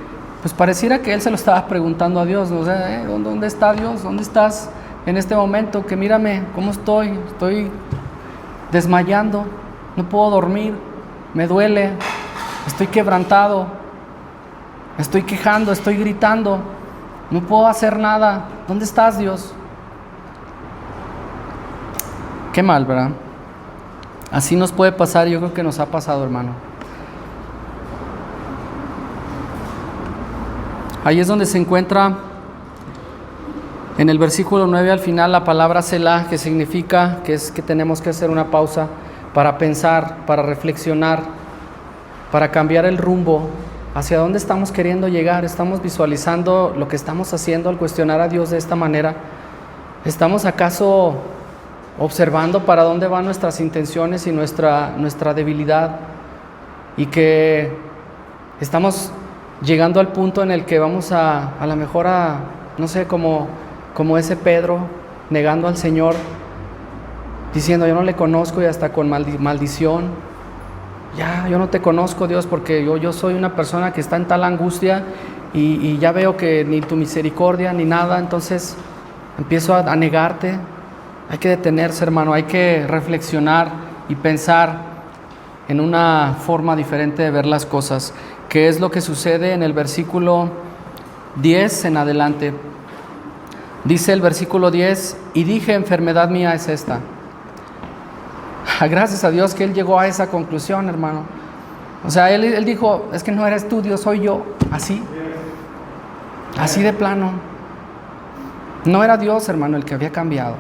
pues pareciera que Él se lo estaba preguntando a Dios, ¿no? O sea, ¿dónde está Dios? ¿Dónde estás en este momento? Que mírame cómo estoy desmayando, no puedo dormir, me duele, estoy quebrantado, estoy quejando, estoy gritando. No puedo hacer nada. ¿Dónde estás, Dios? Qué mal, ¿verdad? Así nos puede pasar, yo creo que nos ha pasado, hermano. Ahí es donde se encuentra en el versículo 9 al final la palabra Selah, que significa que es que tenemos que hacer una pausa para pensar, para reflexionar, para cambiar el rumbo. ¿Hacia dónde estamos queriendo llegar? ¿Estamos visualizando lo que estamos haciendo al cuestionar a Dios de esta manera? ¿Estamos acaso observando para dónde van nuestras intenciones y nuestra debilidad? Y que estamos llegando al punto en el que vamos a lo mejor no sé, como ese Pedro, negando al Señor, diciendo, yo no le conozco y hasta con maldición. Ya, yo no te conozco, Dios, porque yo soy una persona que está en tal angustia y ya veo que ni tu misericordia ni nada, entonces empiezo a negarte. Hay que detenerse, hermano, hay que reflexionar y pensar en una forma diferente de ver las cosas, que es lo que sucede en el versículo 10 en adelante. Dice el versículo 10, y dije, enfermedad mía es esta. Gracias a Dios que él llegó a esa conclusión, hermano. O sea, él dijo, es que no eres tú, Dios, soy yo. Así de plano. No era Dios, hermano, el que había cambiado.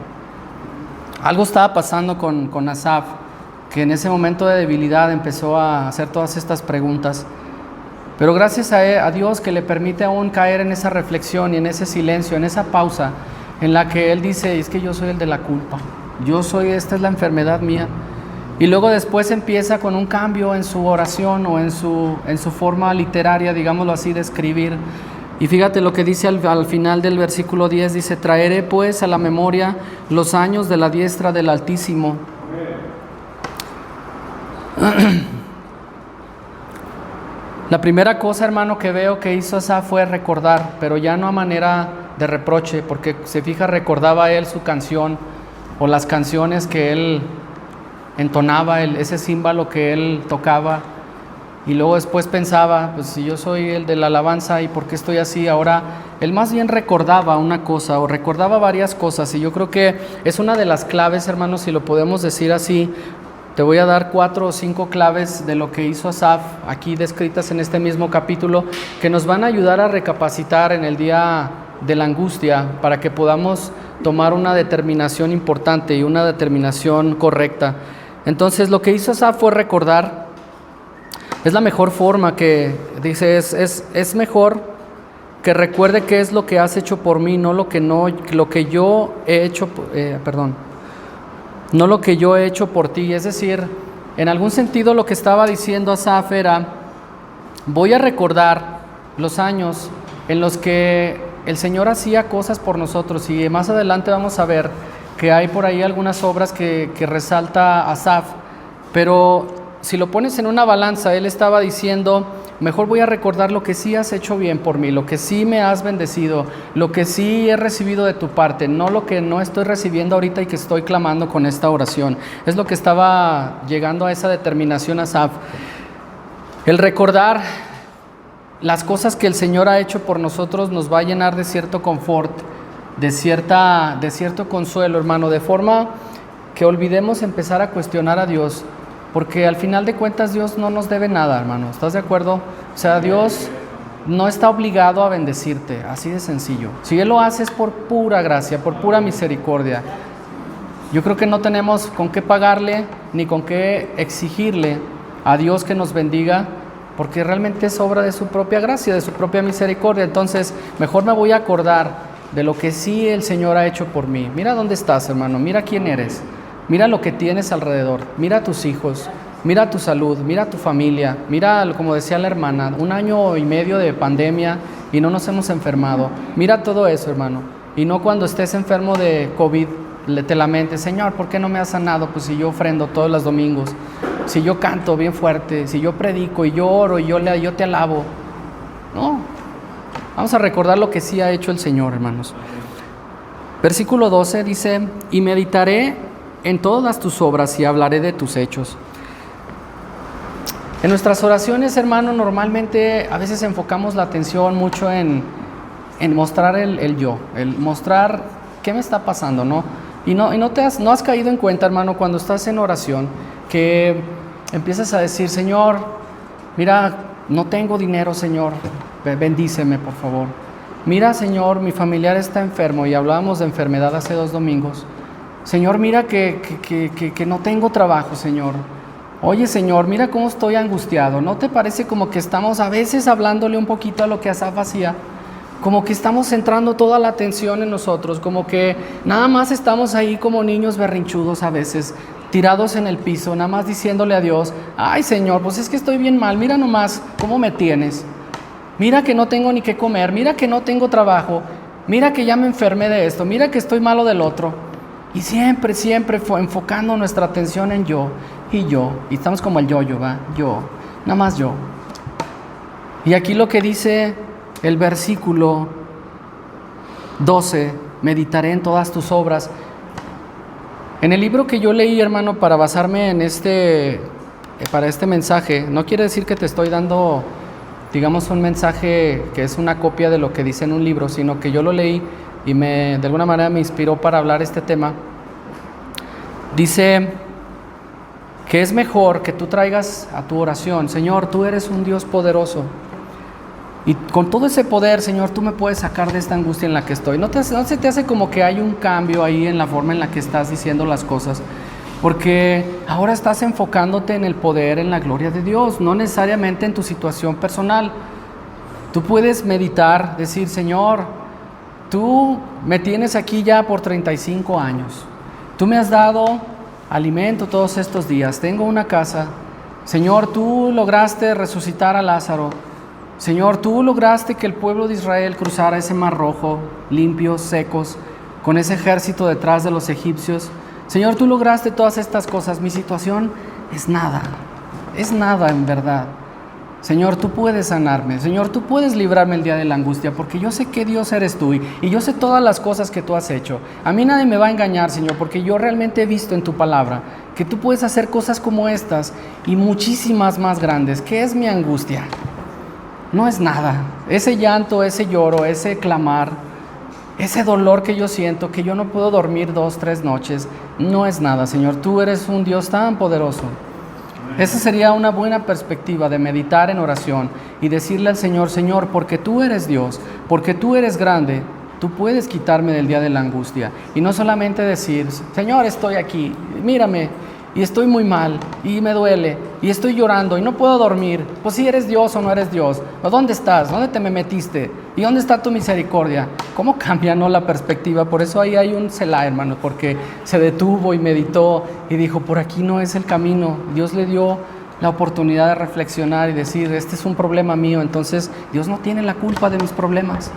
Algo estaba pasando con Asaf, que en ese momento de debilidad empezó a hacer todas estas preguntas. Pero gracias a Dios que le permite aún caer en esa reflexión y en ese silencio, en esa pausa en la que él dice, es que yo soy el de la culpa, esta es la enfermedad mía. Y luego después empieza con un cambio en su oración o en su forma literaria, digámoslo así, de escribir. Y fíjate lo que dice al final del versículo 10, dice, traeré pues a la memoria los años de la diestra del Altísimo. La primera cosa, hermano, que veo que hizo Asaf fue recordar, pero ya no a manera de reproche, porque se fija, recordaba él su canción o las canciones que él entonaba, ese címbalo que él tocaba, y luego después pensaba, pues si yo soy el de la alabanza, ¿y por qué estoy así? Ahora, él más bien recordaba una cosa, o recordaba varias cosas, y yo creo que es una de las claves, hermanos, si lo podemos decir así. Te voy a dar 4 o 5 claves de lo que hizo Asaf, aquí descritas en este mismo capítulo, que nos van a ayudar a recapacitar en el día de la angustia, para que podamos tomar una determinación importante y una determinación correcta. Entonces, lo que hizo Asaf fue recordar. Es la mejor forma que, dice, es mejor que recuerde qué es lo que has hecho por mí, no lo que yo he hecho, no lo que yo he hecho por ti. Es decir, en algún sentido lo que estaba diciendo Asaf era, voy a recordar los años en los que el Señor hacía cosas por nosotros, y más adelante vamos a ver que hay por ahí algunas obras que resalta Asaf, pero si lo pones en una balanza, él estaba diciendo, mejor voy a recordar lo que sí has hecho bien por mí, lo que sí me has bendecido, lo que sí he recibido de tu parte, no lo que no estoy recibiendo ahorita y que estoy clamando con esta oración. Es lo que estaba llegando a esa determinación Asaf. El recordar las cosas que el Señor ha hecho por nosotros nos va a llenar de cierto confort, de cierto consuelo, hermano, de forma que olvidemos empezar a cuestionar a Dios. Porque al final de cuentas Dios no nos debe nada, hermano, ¿estás de acuerdo? O sea, Dios no está obligado a bendecirte, así de sencillo. Si Él lo hace es por pura gracia, por pura misericordia. Yo creo que no tenemos con qué pagarle ni con qué exigirle a Dios que nos bendiga, porque realmente es obra de su propia gracia, de su propia misericordia. Entonces, mejor me voy a acordar de lo que sí el Señor ha hecho por mí. Mira dónde estás, hermano, mira quién eres. Mira lo que tienes alrededor, mira a tus hijos, mira tu salud, mira tu familia, mira, como decía la hermana, 1 año y medio de pandemia y no nos hemos enfermado. Mira todo eso, hermano, y no cuando estés enfermo de COVID te lamentes, Señor, ¿por qué no me has sanado? Pues si yo ofrendo todos los domingos, si yo canto bien fuerte, si yo predico y yo oro y yo te alabo. No, vamos a recordar lo que sí ha hecho el Señor, hermanos. Versículo 12 dice, y meditaré en todas tus obras y hablaré de tus hechos. En nuestras oraciones, hermano, normalmente a veces enfocamos la atención mucho en mostrar el yo, el mostrar qué me está pasando, ¿no? Y no has caído en cuenta, hermano, cuando estás en oración, que empiezas a decir, Señor, mira, no tengo dinero, Señor, bendíceme, por favor. Mira, Señor, mi familiar está enfermo, y hablábamos de enfermedad hace 2 domingos. Señor, mira que no tengo trabajo, Señor. Oye, Señor, mira cómo estoy angustiado. ¿No te parece como que estamos a veces hablándole un poquito a lo que Asaf hacía? Como que estamos centrando toda la atención en nosotros, como que nada más estamos ahí como niños berrinchudos a veces, tirados en el piso, nada más diciéndole a Dios, ay, Señor, pues es que estoy bien mal, mira nomás cómo me tienes. Mira que no tengo ni qué comer, mira que no tengo trabajo, mira que ya me enfermé de esto, mira que estoy malo del otro. Y siempre enfocando nuestra atención en yo, y estamos como el yo-yo, ¿va? Yo, nada más yo. Y aquí lo que dice el versículo 12, meditaré en todas tus obras. En el libro que yo leí, hermano, para basarme en este para este mensaje, no quiere decir que te estoy dando, digamos, un mensaje que es una copia de lo que dice en un libro, sino que yo lo leí y de alguna manera me inspiró para hablar este tema. Dice que es mejor que tú traigas a tu oración: Señor, tú eres un Dios poderoso, y con todo ese poder, Señor, tú me puedes sacar de esta angustia en la que estoy. No se te hace como que hay un cambio ahí en la forma en la que estás diciendo las cosas, porque ahora estás enfocándote en el poder, en la gloria de Dios, no necesariamente en tu situación personal. Tú puedes meditar, decir: Señor, tú me tienes aquí ya por 35 años, tú me has dado alimento todos estos días, tengo una casa. Señor, tú lograste resucitar a Lázaro. Señor, tú lograste que el pueblo de Israel cruzara ese mar rojo, limpios, secos, con ese ejército detrás de los egipcios. Señor, tú lograste todas estas cosas. Mi situación es nada en verdad. Señor, tú puedes sanarme. Señor, tú puedes librarme el día de la angustia, porque yo sé que Dios eres tú y yo sé todas las cosas que tú has hecho. A mí nadie me va a engañar, Señor, porque yo realmente he visto en tu palabra que tú puedes hacer cosas como estas y muchísimas más grandes. ¿Qué es mi angustia? No es nada. Ese llanto, ese lloro, ese clamar, ese dolor que yo siento, que yo no puedo dormir 2, 3 noches, no es nada, Señor. Tú eres un Dios tan poderoso. Esa sería una buena perspectiva de meditar en oración y decirle al Señor: Señor, porque tú eres Dios, porque tú eres grande, tú puedes quitarme del día de la angustia. Y no solamente decir: Señor, estoy aquí, mírame, y estoy muy mal, y me duele, y estoy llorando, y no puedo dormir. Pues si eres Dios o no eres Dios, o dónde estás, dónde te me metiste, y dónde está tu misericordia. ¿Cómo cambia, no, la perspectiva? Por eso ahí hay un Selah, hermano, porque se detuvo y meditó y dijo: por aquí no es el camino. Dios le dio la oportunidad de reflexionar y decir: este es un problema mío, entonces Dios no tiene la culpa de mis problemas.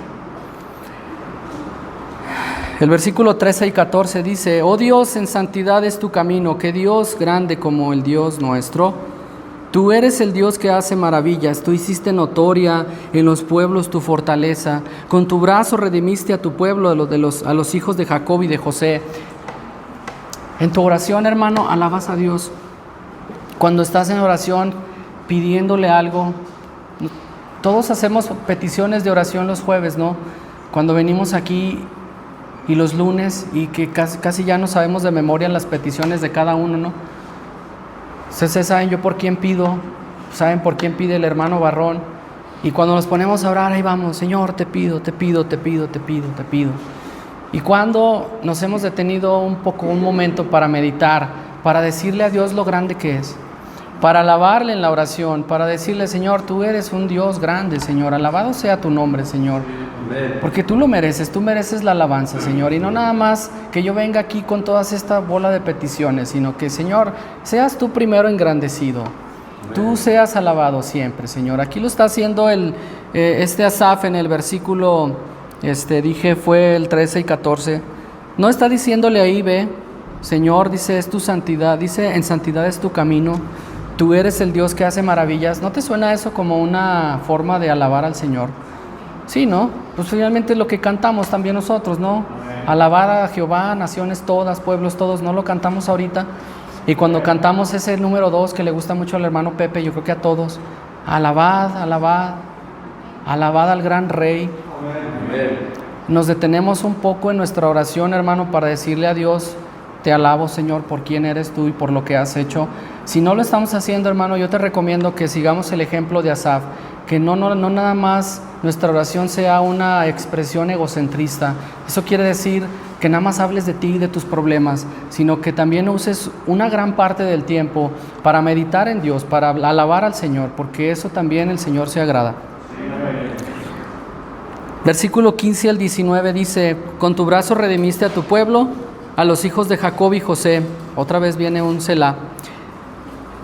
El versículo 13 y 14 dice: oh Dios, en santidad es tu camino, que Dios grande como el Dios nuestro. Tú eres el Dios que hace maravillas, tú hiciste notoria en los pueblos tu fortaleza. Con tu brazo redimiste a tu pueblo, a los hijos de Jacob y de José. En tu oración, hermano, alabas a Dios. Cuando estás en oración pidiéndole algo, todos hacemos peticiones de oración los jueves, ¿no? Cuando venimos aquí y los lunes, y que casi ya no sabemos de memoria las peticiones de cada uno, ¿no? Ustedes saben yo por quién pido, saben por quién pide el hermano Barrón, y cuando nos ponemos a orar, ahí vamos: Señor, te pido. Y cuando nos hemos detenido un momento para meditar, para decirle a Dios lo grande que es, para alabarle en la oración, para decirle: Señor, tú eres un Dios grande, Señor, alabado sea tu nombre, Señor, porque tú lo mereces, tú mereces la alabanza, Señor, y no nada más que yo venga aquí con toda esta bola de peticiones, sino que, Señor, seas tú primero engrandecido, tú seas alabado siempre, Señor. Aquí lo está haciendo este Asaf en el versículo, dije fue el 13 y 14, no está diciéndole ahí: ve, Señor, dice, es tu santidad, dice, en santidad es tu camino, tú eres el Dios que hace maravillas. ¿No te suena eso como una forma de alabar al Señor? Sí, ¿no? Pues finalmente lo que cantamos también nosotros, ¿no? Alabar a Jehová, naciones todas, pueblos todos, ¿no lo cantamos ahorita? Y cuando cantamos ese número 2 que le gusta mucho al hermano Pepe, yo creo que a todos: alabad, alabad, alabad al gran Rey. Nos detenemos un poco en nuestra oración, hermano, para decirle a Dios: te alabo, Señor, por quién eres tú y por lo que has hecho. Si no lo estamos haciendo, hermano, yo te recomiendo que sigamos el ejemplo de Asaf, que no nada más nuestra oración sea una expresión egocentrista. Eso quiere decir que nada más hables de ti y de tus problemas, sino que también uses una gran parte del tiempo para meditar en Dios, para alabar al Señor, porque eso también el Señor se agrada. Versículo 15 al 19 dice: con tu brazo redimiste a tu pueblo, a los hijos de Jacob y José. Otra vez viene un Selah.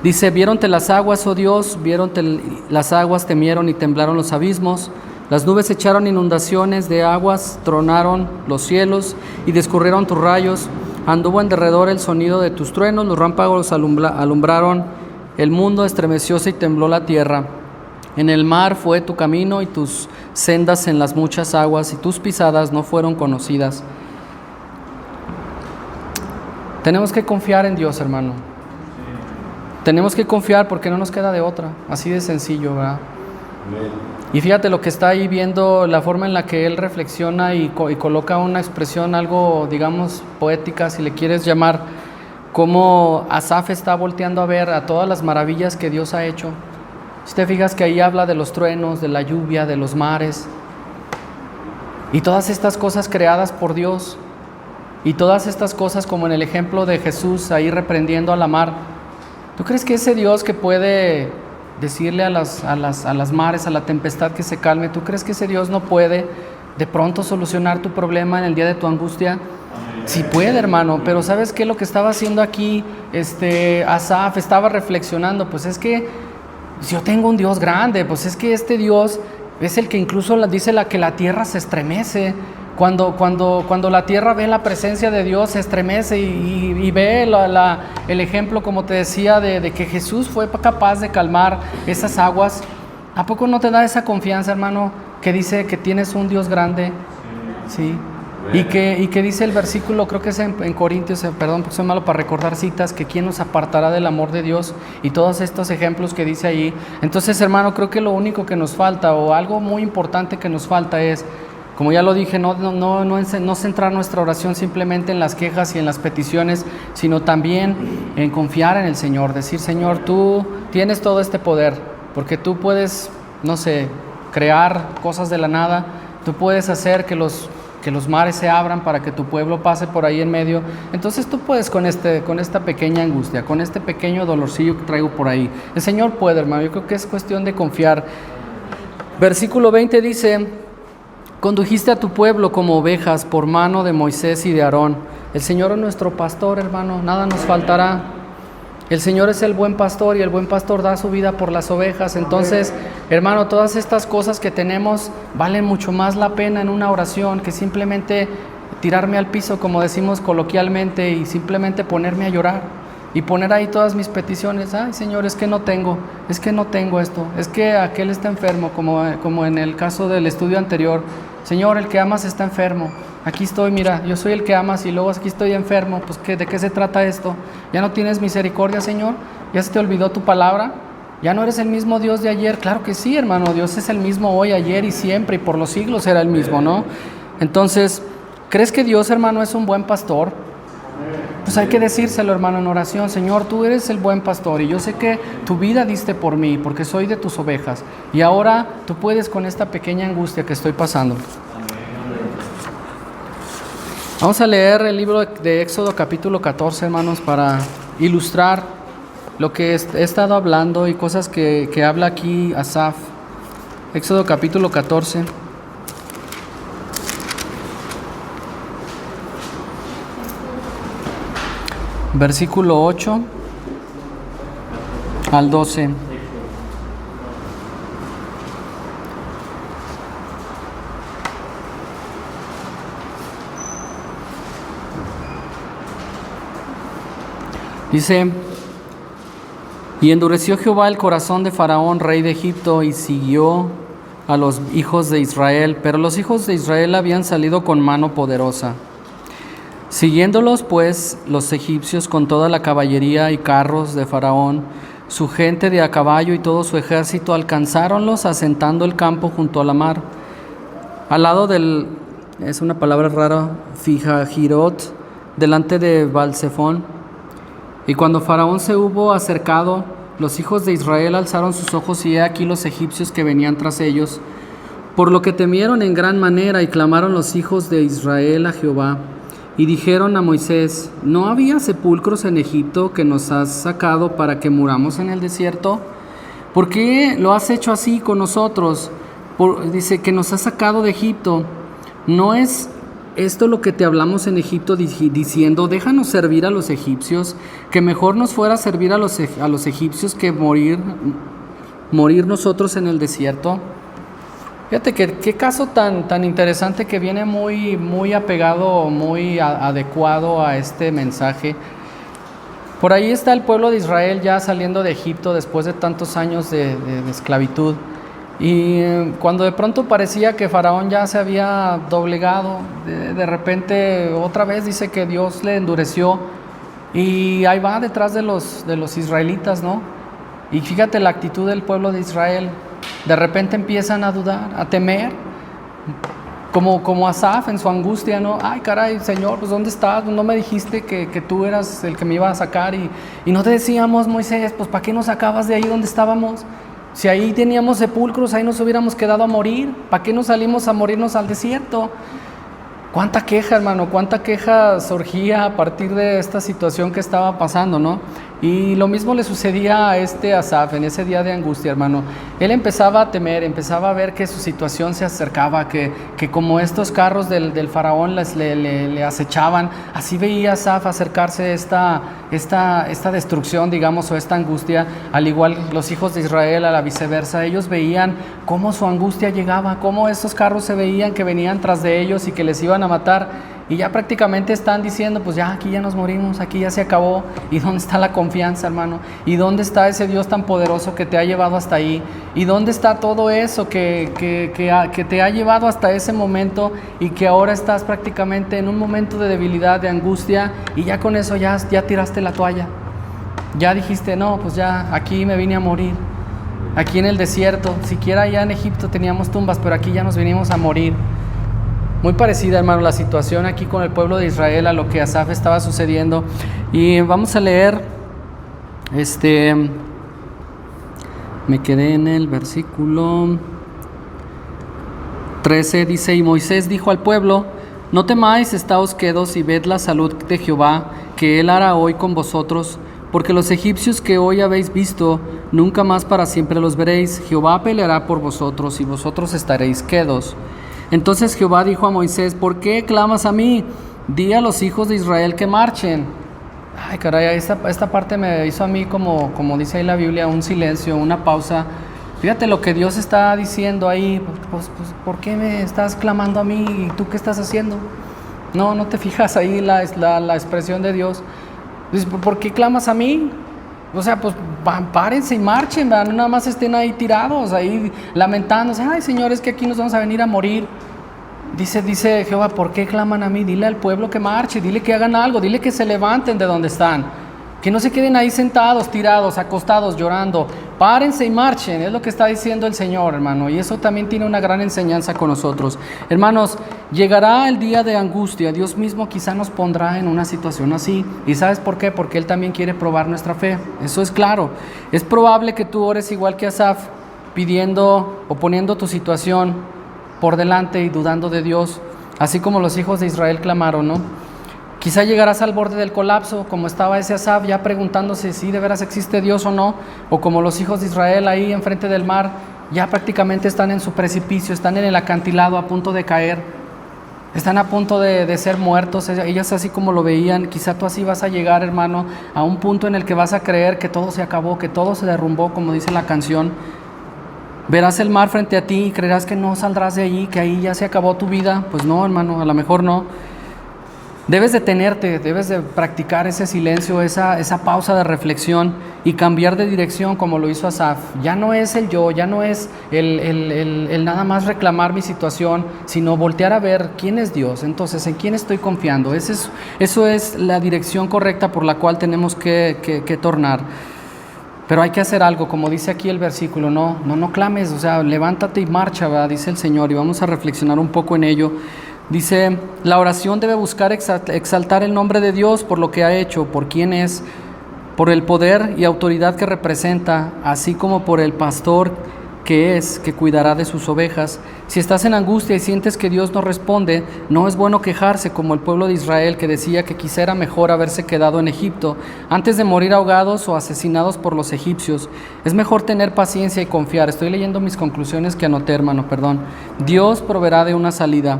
Dice: viéronte las aguas, oh Dios, viéronte las aguas, temieron y temblaron los abismos. Las nubes echaron inundaciones de aguas, tronaron los cielos y discurrieron tus rayos. Anduvo en derredor el sonido de tus truenos, los relámpagos alumbraron el mundo, estremecióse y tembló la tierra. En el mar fue tu camino y tus sendas en las muchas aguas, y tus pisadas no fueron conocidas. Tenemos que confiar en Dios, hermano. Tenemos que confiar porque no nos queda de otra, así de sencillo, ¿verdad? Y fíjate lo que está ahí viendo, la forma en la que él reflexiona y coloca una expresión algo, digamos, poética, si le quieres llamar, cómo Asaf está volteando a ver a todas las maravillas que Dios ha hecho. Si te fijas que ahí habla de los truenos, de la lluvia, de los mares, y todas estas cosas creadas por Dios, y todas estas cosas como en el ejemplo de Jesús ahí reprendiendo a la mar. ¿Tú crees que ese Dios que puede decirle a las mares, a la tempestad que se calme, tú crees que ese Dios no puede de pronto solucionar tu problema en el día de tu angustia? Sí puede, hermano, pero ¿sabes qué? Lo que estaba haciendo aquí Asaf estaba reflexionando, pues es que yo tengo un Dios grande, pues es que este Dios es el que incluso dice que la tierra se estremece. Cuando la tierra ve la presencia de Dios, se estremece y ve el ejemplo, como te decía, de que Jesús fue capaz de calmar esas aguas. ¿A poco no te da esa confianza, hermano, que dice que tienes un Dios grande? Sí. Y que dice el versículo, creo que es en Corintios, perdón porque soy malo para recordar citas, que quién nos apartará del amor de Dios, y todos estos ejemplos que dice allí. Entonces, hermano, creo que lo único que nos falta, o algo muy importante que nos falta es, como ya lo dije, no centrar nuestra oración simplemente en las quejas y en las peticiones, sino también en confiar en el Señor, decir: Señor, tú tienes todo este poder, porque tú puedes, no sé, crear cosas de la nada, tú puedes hacer que los mares se abran para que tu pueblo pase por ahí en medio. Entonces tú puedes con esta pequeña angustia, con este pequeño dolorcillo que traigo por ahí. El Señor puede, hermano, yo creo que es cuestión de confiar. Versículo 20 dice: condujiste a tu pueblo como ovejas por mano de Moisés y de Aarón. El Señor es nuestro pastor, hermano, nada nos faltará. El Señor es el buen pastor y el buen pastor da su vida por las ovejas. Entonces, hermano, todas estas cosas que tenemos valen mucho más la pena en una oración que simplemente tirarme al piso, como decimos coloquialmente, y simplemente ponerme a llorar y poner ahí todas mis peticiones. Ay, Señor, es que no tengo esto, es que aquel está enfermo, como en el caso del estudio anterior. Señor, el que amas está enfermo. Aquí estoy, mira, yo soy el que amas y luego aquí estoy enfermo. Pues ¿de qué se trata esto? ¿Ya no tienes misericordia, Señor? ¿Ya se te olvidó tu palabra? ¿Ya no eres el mismo Dios de ayer? Claro que sí, hermano, Dios es el mismo hoy, ayer y siempre, y por los siglos será el mismo, ¿no? Entonces, ¿crees que Dios, hermano, es un buen pastor? Pues hay que decírselo, hermano, en oración: Señor, tú eres el buen pastor y yo sé que tu vida diste por mí, porque soy de tus ovejas, y ahora tú puedes con esta pequeña angustia que estoy pasando. Vamos a leer el libro de Éxodo capítulo 14, hermanos, para ilustrar lo que he estado hablando y cosas que habla aquí Asaf. Éxodo capítulo 14. Versículo 8 al 12. Dice: y endureció Jehová el corazón de Faraón, rey de Egipto, y siguió a los hijos de Israel, pero los hijos de Israel habían salido con mano poderosa. Siguiéndolos pues los egipcios con toda la caballería y carros de Faraón, su gente de a caballo y todo su ejército, alcanzáronlos asentando el campo junto a la mar, al lado es una palabra rara, Fijahirot, delante de Baal-Zephón. Y cuando Faraón se hubo acercado, los hijos de Israel alzaron sus ojos, y he aquí los egipcios que venían tras ellos, por lo que temieron en gran manera, y clamaron los hijos de Israel a Jehová, y dijeron a Moisés: ¿no había sepulcros en Egipto que nos has sacado para que muramos en el desierto? ¿Por qué lo has hecho así con nosotros? Dice que nos has sacado de Egipto. ¿No es esto lo que te hablamos en Egipto diciendo: déjanos servir a los egipcios, que mejor nos fuera servir a los egipcios que morir nosotros en el desierto? Fíjate qué caso tan interesante, que viene muy apegado, muy adecuado a este mensaje. Por ahí está el pueblo de Israel ya saliendo de Egipto después de tantos años de esclavitud. Y cuando de pronto parecía que Faraón ya se había doblegado, de repente otra vez dice que Dios le endureció Y ahí va detrás de los israelitas, ¿no? Y fíjate la actitud del pueblo de Israel. De repente empiezan a dudar, a temer, como Asaf en su angustia, ¿no? Ay, caray, Señor, pues ¿dónde estás? No me dijiste que tú eras el que me iba a sacar y no te decíamos, Moisés, pues ¿para qué nos sacabas de ahí donde estábamos? Si ahí teníamos sepulcros, ahí nos hubiéramos quedado a morir. ¿Para qué nos salimos a morirnos al desierto? Cuánta queja, hermano, cuánta queja surgía a partir de esta situación que estaba pasando, ¿no? Y lo mismo le sucedía a Asaf en ese día de angustia, hermano. Él empezaba a temer, empezaba a ver que su situación se acercaba, que como estos carros del faraón le acechaban, así veía Asaf acercarse esta destrucción, digamos, o esta angustia, al igual los hijos de Israel, a la viceversa. Ellos veían cómo su angustia llegaba, cómo estos carros se veían que venían tras de ellos y que les iban a matar. Y ya prácticamente están diciendo, pues ya aquí ya nos morimos, aquí ya se acabó. ¿Y dónde está la confianza, hermano? ¿Y dónde está ese Dios tan poderoso que te ha llevado hasta ahí? ¿Y dónde está todo eso que te ha llevado hasta ese momento y que ahora estás prácticamente en un momento de debilidad, de angustia, y ya con eso ya tiraste la toalla? Ya dijiste, no, pues ya aquí me vine a morir. Aquí en el desierto, siquiera allá en Egipto teníamos tumbas, pero aquí ya nos vinimos a morir. Muy parecida, hermano, la situación aquí con el pueblo de Israel a lo que Asaf estaba sucediendo. Y vamos a leer, me quedé en el versículo 13, dice: y Moisés dijo al pueblo: no temáis, estáos quedos y ved la salud de Jehová, que él hará hoy con vosotros, porque los egipcios que hoy habéis visto, nunca más para siempre los veréis. Jehová peleará por vosotros y vosotros estaréis quedos. Entonces Jehová dijo a Moisés: ¿por qué clamas a mí? Di a los hijos de Israel que marchen. Ay, caray, esta parte me hizo a mí, como dice ahí la Biblia, un silencio, una pausa. Fíjate lo que Dios está diciendo ahí. Pues, ¿por qué me estás clamando a mí? ¿Y tú qué estás haciendo? No te fijas ahí la expresión de Dios. Dice, ¿por qué clamas a mí? O sea, pues párense y marchen, no nada más estén ahí tirados, ahí lamentándose. Ay, Señor, es que aquí nos vamos a venir a morir. Dice Jehová: ¿por qué claman a mí? Dile al pueblo que marche, dile que hagan algo, dile que se levanten de donde están, que no se queden ahí sentados, tirados, acostados, llorando. Párense y marchen, es lo que está diciendo el Señor, hermano, y eso también tiene una gran enseñanza con nosotros. Hermanos, llegará el día de angustia, Dios mismo quizá nos pondrá en una situación así. ¿Y sabes por qué? Porque Él también quiere probar nuestra fe, eso es claro. Es probable que tú ores igual que Asaf, pidiendo o poniendo tu situación por delante y dudando de Dios, así como los hijos de Israel clamaron, ¿no? Quizá llegarás al borde del colapso, como estaba ese Asaf, ya preguntándose si de veras existe Dios o no, o como los hijos de Israel ahí enfrente del mar, ya prácticamente están en su precipicio, están en el acantilado a punto de caer, están a punto de ser muertos. Ellas así como lo veían. Quizá tú así vas a llegar, hermano, a un punto en el que vas a creer que todo se acabó, que todo se derrumbó, como dice la canción. Verás el mar frente a ti y creerás que no saldrás de allí, que ahí ya se acabó tu vida. Pues no, hermano, a lo mejor no. Debes detenerte, debes de practicar ese silencio, esa pausa de reflexión y cambiar de dirección como lo hizo Asaf. Ya no es el yo, ya no es el nada más reclamar mi situación, sino voltear a ver quién es Dios. Entonces, ¿en quién estoy confiando? Eso es la dirección correcta por la cual tenemos que tornar. Pero hay que hacer algo, como dice aquí el versículo, no clames, o sea, levántate y marcha, ¿verdad? Dice el Señor, y vamos a reflexionar un poco en ello. Dice: la oración debe buscar exaltar el nombre de Dios por lo que ha hecho, por quién es, por el poder y autoridad que representa, así como por el pastor que es, que cuidará de sus ovejas. Si estás en angustia y sientes que Dios no responde, no es bueno quejarse como el pueblo de Israel, que decía que quizá mejor haberse quedado en Egipto antes de morir ahogados o asesinados por los egipcios. Es mejor tener paciencia y confiar. Estoy leyendo mis conclusiones que anoté, hermano, perdón. Dios proveerá de una salida.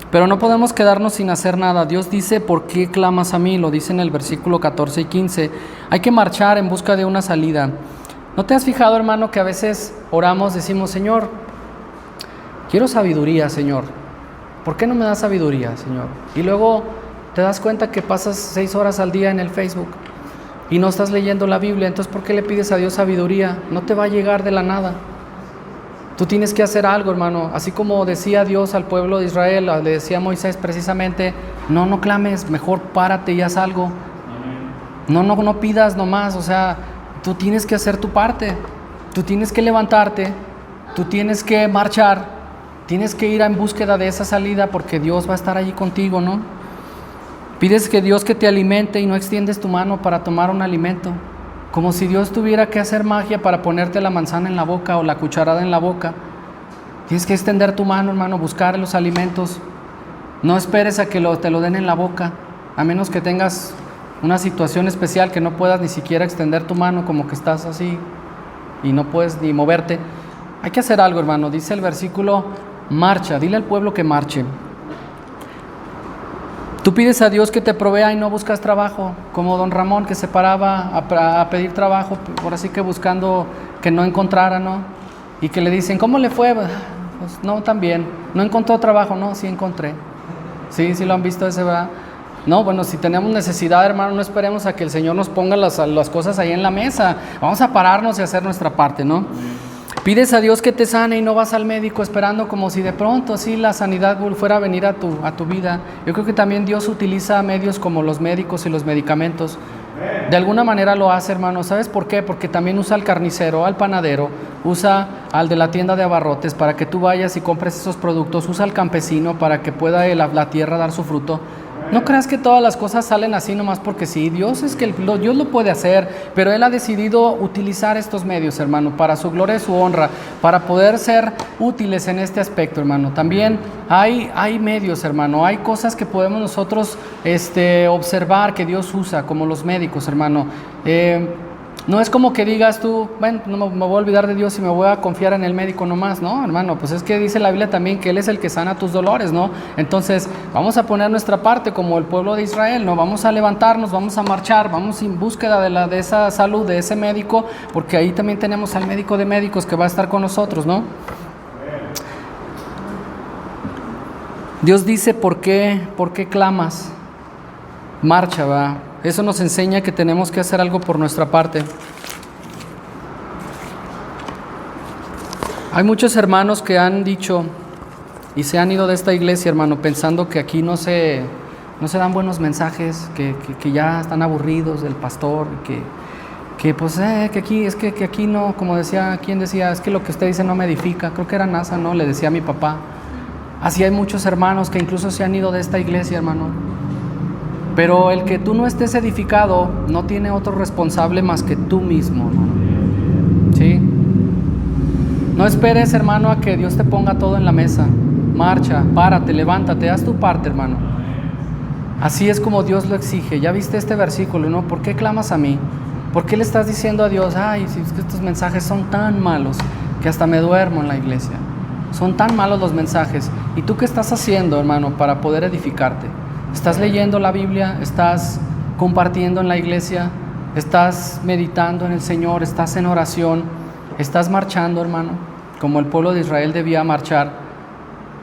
Pero no podemos quedarnos sin hacer nada. Dios dice: ¿por qué clamas a mí? Lo dice en el versículo 14 y 15. Hay que marchar en busca de una salida. ¿No te has fijado, hermano, que a veces oramos, decimos: Señor, quiero sabiduría, Señor? ¿Por qué no me das sabiduría, Señor? Y luego te das cuenta que pasas 6 horas al día en el Facebook y no estás leyendo la Biblia. Entonces, ¿por qué le pides a Dios sabiduría? No te va a llegar de la nada. Tú tienes que hacer algo, hermano. Así como decía Dios al pueblo de Israel, le decía a Moisés precisamente: no clames, mejor párate y haz algo. No pidas nomás, o sea, tú tienes que hacer tu parte, tú tienes que levantarte, tú tienes que marchar, tienes que ir en búsqueda de esa salida porque Dios va a estar allí contigo, ¿no? Pides que Dios que te alimente y no extiendes tu mano para tomar un alimento, como si Dios tuviera que hacer magia para ponerte la manzana en la boca o la cucharada en la boca. Tienes que extender tu mano, hermano, buscar los alimentos. No esperes a que te lo den en la boca, a menos que tengas una situación especial que no puedas ni siquiera extender tu mano, como que estás así y no puedes ni moverte. Hay que hacer algo, hermano. Dice el versículo, marcha, dile al pueblo que marche. Tú pides a Dios que te provea y no buscas trabajo, como don Ramón, que se paraba a pedir trabajo, por así que buscando que no encontrara, ¿no? Y que le dicen, ¿cómo le fue? Pues no, tan bien. ¿No encontró trabajo? No, sí encontré. Sí lo han visto ese, ¿verdad? No, bueno, si tenemos necesidad, hermano, no esperemos a que el Señor nos ponga las cosas ahí en la mesa. Vamos a pararnos y hacer nuestra parte, ¿no? Pides a Dios que te sane y no vas al médico esperando como si de pronto así la sanidad fuera a venir a tu vida. Yo creo que también Dios utiliza medios como los médicos y los medicamentos. De alguna manera lo hace, hermano. ¿Sabes por qué? Porque también usa al carnicero, al panadero, usa al de la tienda de abarrotes para que tú vayas y compres esos productos, usa al campesino para que pueda la tierra dar su fruto. No creas que todas las cosas salen así nomás porque sí. Dios lo puede hacer, pero Él ha decidido utilizar estos medios, hermano, para su gloria y su honra, para poder ser útiles en este aspecto, hermano. También hay medios, hermano, hay cosas que podemos nosotros observar que Dios usa, como los médicos, hermano. No es como que digas tú, bueno, no me voy a olvidar de Dios y me voy a confiar en el médico nomás, no, hermano, pues es que dice la Biblia también que Él es el que sana tus dolores, ¿no? Entonces, vamos a poner nuestra parte como el pueblo de Israel, ¿no? Vamos a levantarnos, vamos a marchar, vamos en búsqueda de esa salud, de ese médico, porque ahí también tenemos al médico de médicos que va a estar con nosotros, ¿no? Dios dice, ¿por qué clamas? Marcha, va. Eso nos enseña que tenemos que hacer algo por nuestra parte. Hay muchos hermanos que han dicho y se han ido de esta iglesia, hermano, pensando que aquí no se dan buenos mensajes, que ya están aburridos del pastor, que aquí no, como decía, ¿quién decía? Es que lo que usted dice no me edifica. Creo que era NASA, ¿no? Le decía a mi papá. Así hay muchos hermanos que incluso se han ido de esta iglesia, hermano. Pero el que tú no estés edificado no tiene otro responsable más que tú mismo, ¿no? ¿Sí? No esperes, hermano, a que Dios te ponga todo en la mesa. Marcha, párate, levántate, haz tu parte, hermano. Así es como Dios lo exige. Ya viste este versículo, ¿no? ¿Por qué clamas a mí? ¿Por qué le estás diciendo a Dios, ay, si es que estos mensajes son tan malos que hasta me duermo en la iglesia? Son tan malos los mensajes. ¿Y tú qué estás haciendo, hermano, para poder edificarte? ¿Estás leyendo la Biblia? ¿Estás compartiendo en la iglesia? ¿Estás meditando en el Señor? ¿Estás en oración? ¿Estás marchando, hermano? Como el pueblo de Israel debía marchar.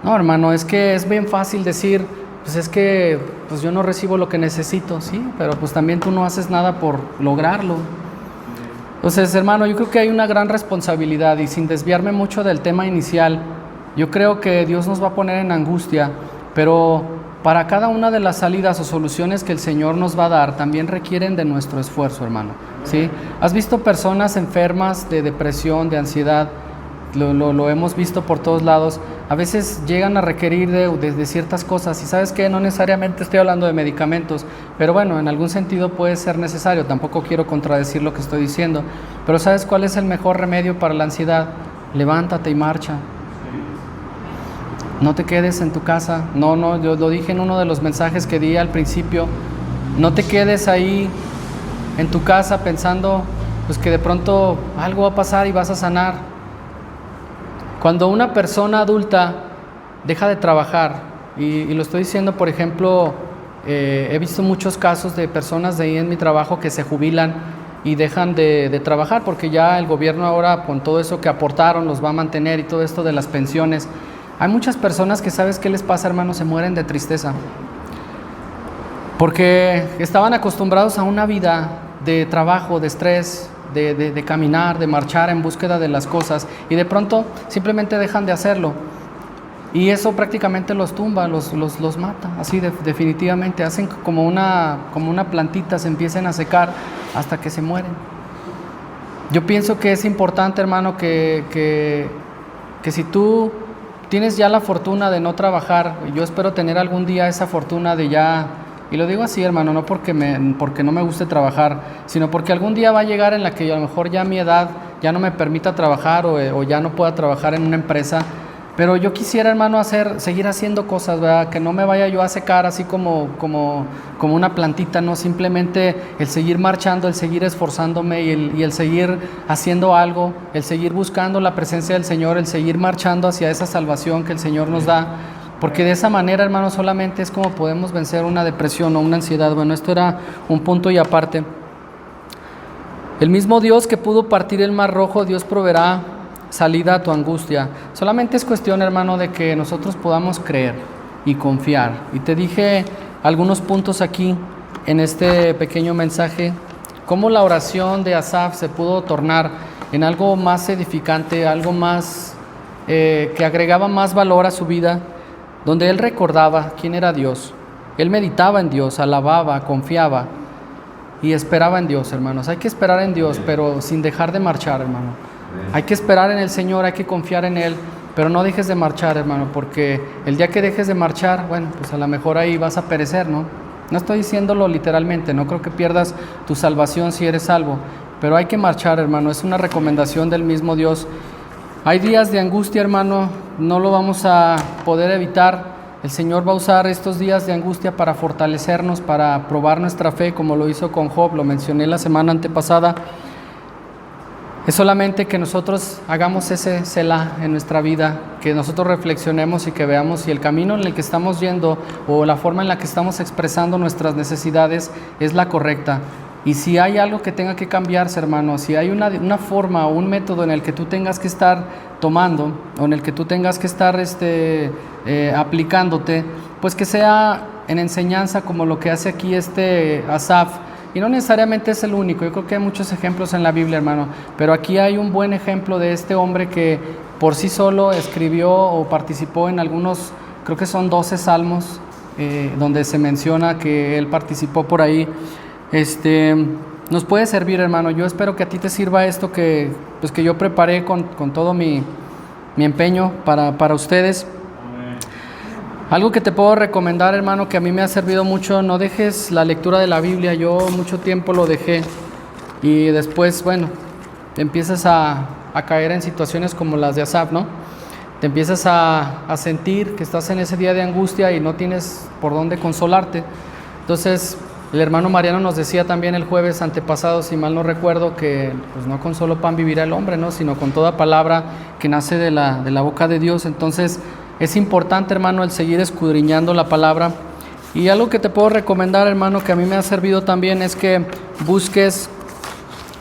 No, hermano, es que es bien fácil decir, pues es que pues yo no recibo lo que necesito, sí, pero pues también tú no haces nada por lograrlo. Entonces, hermano, yo creo que hay una gran responsabilidad y sin desviarme mucho del tema inicial, yo creo que Dios nos va a poner en angustia, pero para cada una de las salidas o soluciones que el Señor nos va a dar, también requieren de nuestro esfuerzo, hermano, ¿sí? ¿Has visto personas enfermas de depresión, de ansiedad? Lo hemos visto por todos lados. A veces llegan a requerir de ciertas cosas y ¿sabes qué? No necesariamente estoy hablando de medicamentos, pero bueno, en algún sentido puede ser necesario. Tampoco quiero contradecir lo que estoy diciendo, pero ¿sabes cuál es el mejor remedio para la ansiedad? Levántate y marcha. No te quedes en tu casa. No, yo lo dije en uno de los mensajes que di al principio. No te quedes ahí en tu casa pensando pues que de pronto algo va a pasar y vas a sanar. Cuando una persona adulta deja de trabajar, y lo estoy diciendo, por ejemplo, he visto muchos casos de personas de ahí en mi trabajo que se jubilan y dejan de trabajar porque ya el gobierno ahora con todo eso que aportaron los va a mantener y todo esto de las pensiones. Hay muchas personas que, ¿sabes qué les pasa, hermano? Se mueren de tristeza porque estaban acostumbrados a una vida de trabajo, de estrés, de caminar, de marchar en búsqueda de las cosas y de pronto simplemente dejan de hacerlo. Y eso prácticamente los tumba, los mata, así definitivamente. Hacen como una plantita, se empiezan a secar hasta que se mueren. Yo pienso que es importante, hermano, que si tú tienes ya la fortuna de no trabajar, yo espero tener algún día esa fortuna de ya, y lo digo así, hermano, no porque no me guste trabajar, sino porque algún día va a llegar en la que a lo mejor ya mi edad ya no me permita trabajar o ya no pueda trabajar en una empresa. Pero yo quisiera, hermano, seguir haciendo cosas, ¿verdad? Que no me vaya yo a secar así como una plantita, no, simplemente el seguir marchando, el seguir esforzándome y el seguir haciendo algo, el seguir buscando la presencia del Señor, el seguir marchando hacia esa salvación que el Señor nos da, porque de esa manera, hermano, solamente es como podemos vencer una depresión o una ansiedad. Bueno, esto era un punto y aparte. El mismo Dios que pudo partir el mar rojo, Dios proveerá salida a tu angustia. Solamente es cuestión, hermano, de que nosotros podamos creer y confiar. Y te dije algunos puntos aquí en este pequeño mensaje, cómo la oración de Asaf se pudo tornar en algo más edificante, algo más que agregaba más valor a su vida, donde él recordaba quién era Dios. Él meditaba en Dios, alababa, confiaba y esperaba en Dios, hermanos. Hay que esperar en Dios, pero sin dejar de marchar, hermano. Hay que esperar en el Señor, hay que confiar en Él, pero no dejes de marchar, hermano, porque el día que dejes de marchar, bueno, pues a lo mejor ahí vas a perecer, ¿no? No estoy diciéndolo literalmente, no creo que pierdas tu salvación si eres salvo, pero hay que marchar, hermano, es una recomendación del mismo Dios. Hay días de angustia, hermano, no lo vamos a poder evitar. El Señor va a usar estos días de angustia para fortalecernos, para probar nuestra fe, como lo hizo con Job, lo mencioné la semana antepasada. Es solamente que nosotros hagamos ese Selah en nuestra vida, que nosotros reflexionemos y que veamos si el camino en el que estamos yendo o la forma en la que estamos expresando nuestras necesidades es la correcta. Y si hay algo que tenga que cambiarse, hermano, si hay una forma o un método en el que tú tengas que estar tomando o en el que tú tengas que estar aplicándote, pues que sea en enseñanza como lo que hace aquí Asaf. Y no necesariamente es el único, yo creo que hay muchos ejemplos en la Biblia, hermano, pero aquí hay un buen ejemplo de este hombre que por sí solo escribió o participó en algunos, creo que son 12 salmos, donde se menciona que él participó por ahí. Nos puede servir, hermano. Yo espero que a ti te sirva esto que yo preparé con todo mi empeño para ustedes. Algo que te puedo recomendar, hermano, que a mí me ha servido mucho: no dejes la lectura de la Biblia. Yo mucho tiempo lo dejé y después, bueno, empiezas a caer en situaciones como las de Asaf, ¿no? Te empiezas a sentir que estás en ese día de angustia y no tienes por dónde consolarte. Entonces, el hermano Mariano nos decía también el jueves antepasado, si mal no recuerdo, que pues no con solo pan vivirá el hombre, ¿no? Sino con toda palabra que nace de la boca de Dios. Entonces, es importante, hermano, el seguir escudriñando la palabra. Y algo que te puedo recomendar, hermano, que a mí me ha servido también, es que busques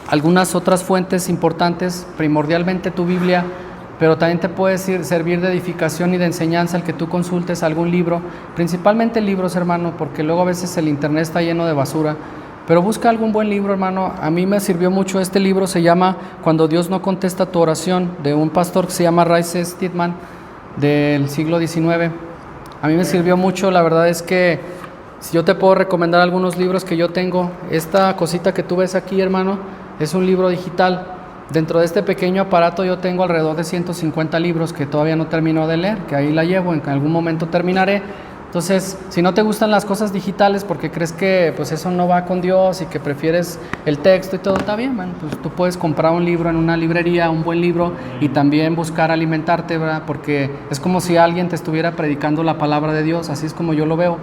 algunas otras fuentes importantes, primordialmente tu Biblia, pero también te puede servir de edificación y de enseñanza el que tú consultes algún libro, principalmente libros, hermano, porque luego a veces el internet está lleno de basura. Pero busca algún buen libro, hermano. A mí me sirvió mucho este libro, se llama Cuando Dios no contesta tu oración, de un pastor que se llama Rice Stedman, del siglo XIX. A mí me sirvió mucho. La verdad es que si yo te puedo recomendar algunos libros que yo tengo, esta cosita que tú ves aquí, hermano, es un libro digital. Dentro de este pequeño aparato yo tengo alrededor de 150 libros que todavía no termino de leer, que ahí la llevo, en algún momento terminaré. Entonces, si no te gustan las cosas digitales porque crees que pues eso no va con Dios y que prefieres el texto y todo, está bien, man, pues tú puedes comprar un libro en una librería, un buen libro, y también buscar alimentarte, ¿verdad? Porque es como si alguien te estuviera predicando la palabra de Dios, así es como yo lo veo.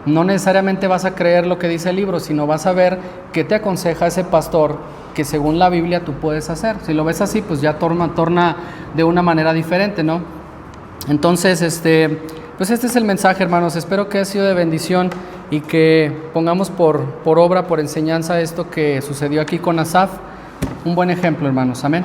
No necesariamente vas a creer lo que dice el libro, sino vas a ver qué te aconseja ese pastor que según la Biblia tú puedes hacer. Si lo ves así, pues ya torna de una manera diferente, ¿no? Entonces, pues este es el mensaje, hermanos. Espero que haya sido de bendición y que pongamos por obra, por enseñanza, esto que sucedió aquí con Asaf. Un buen ejemplo, hermanos. Amén.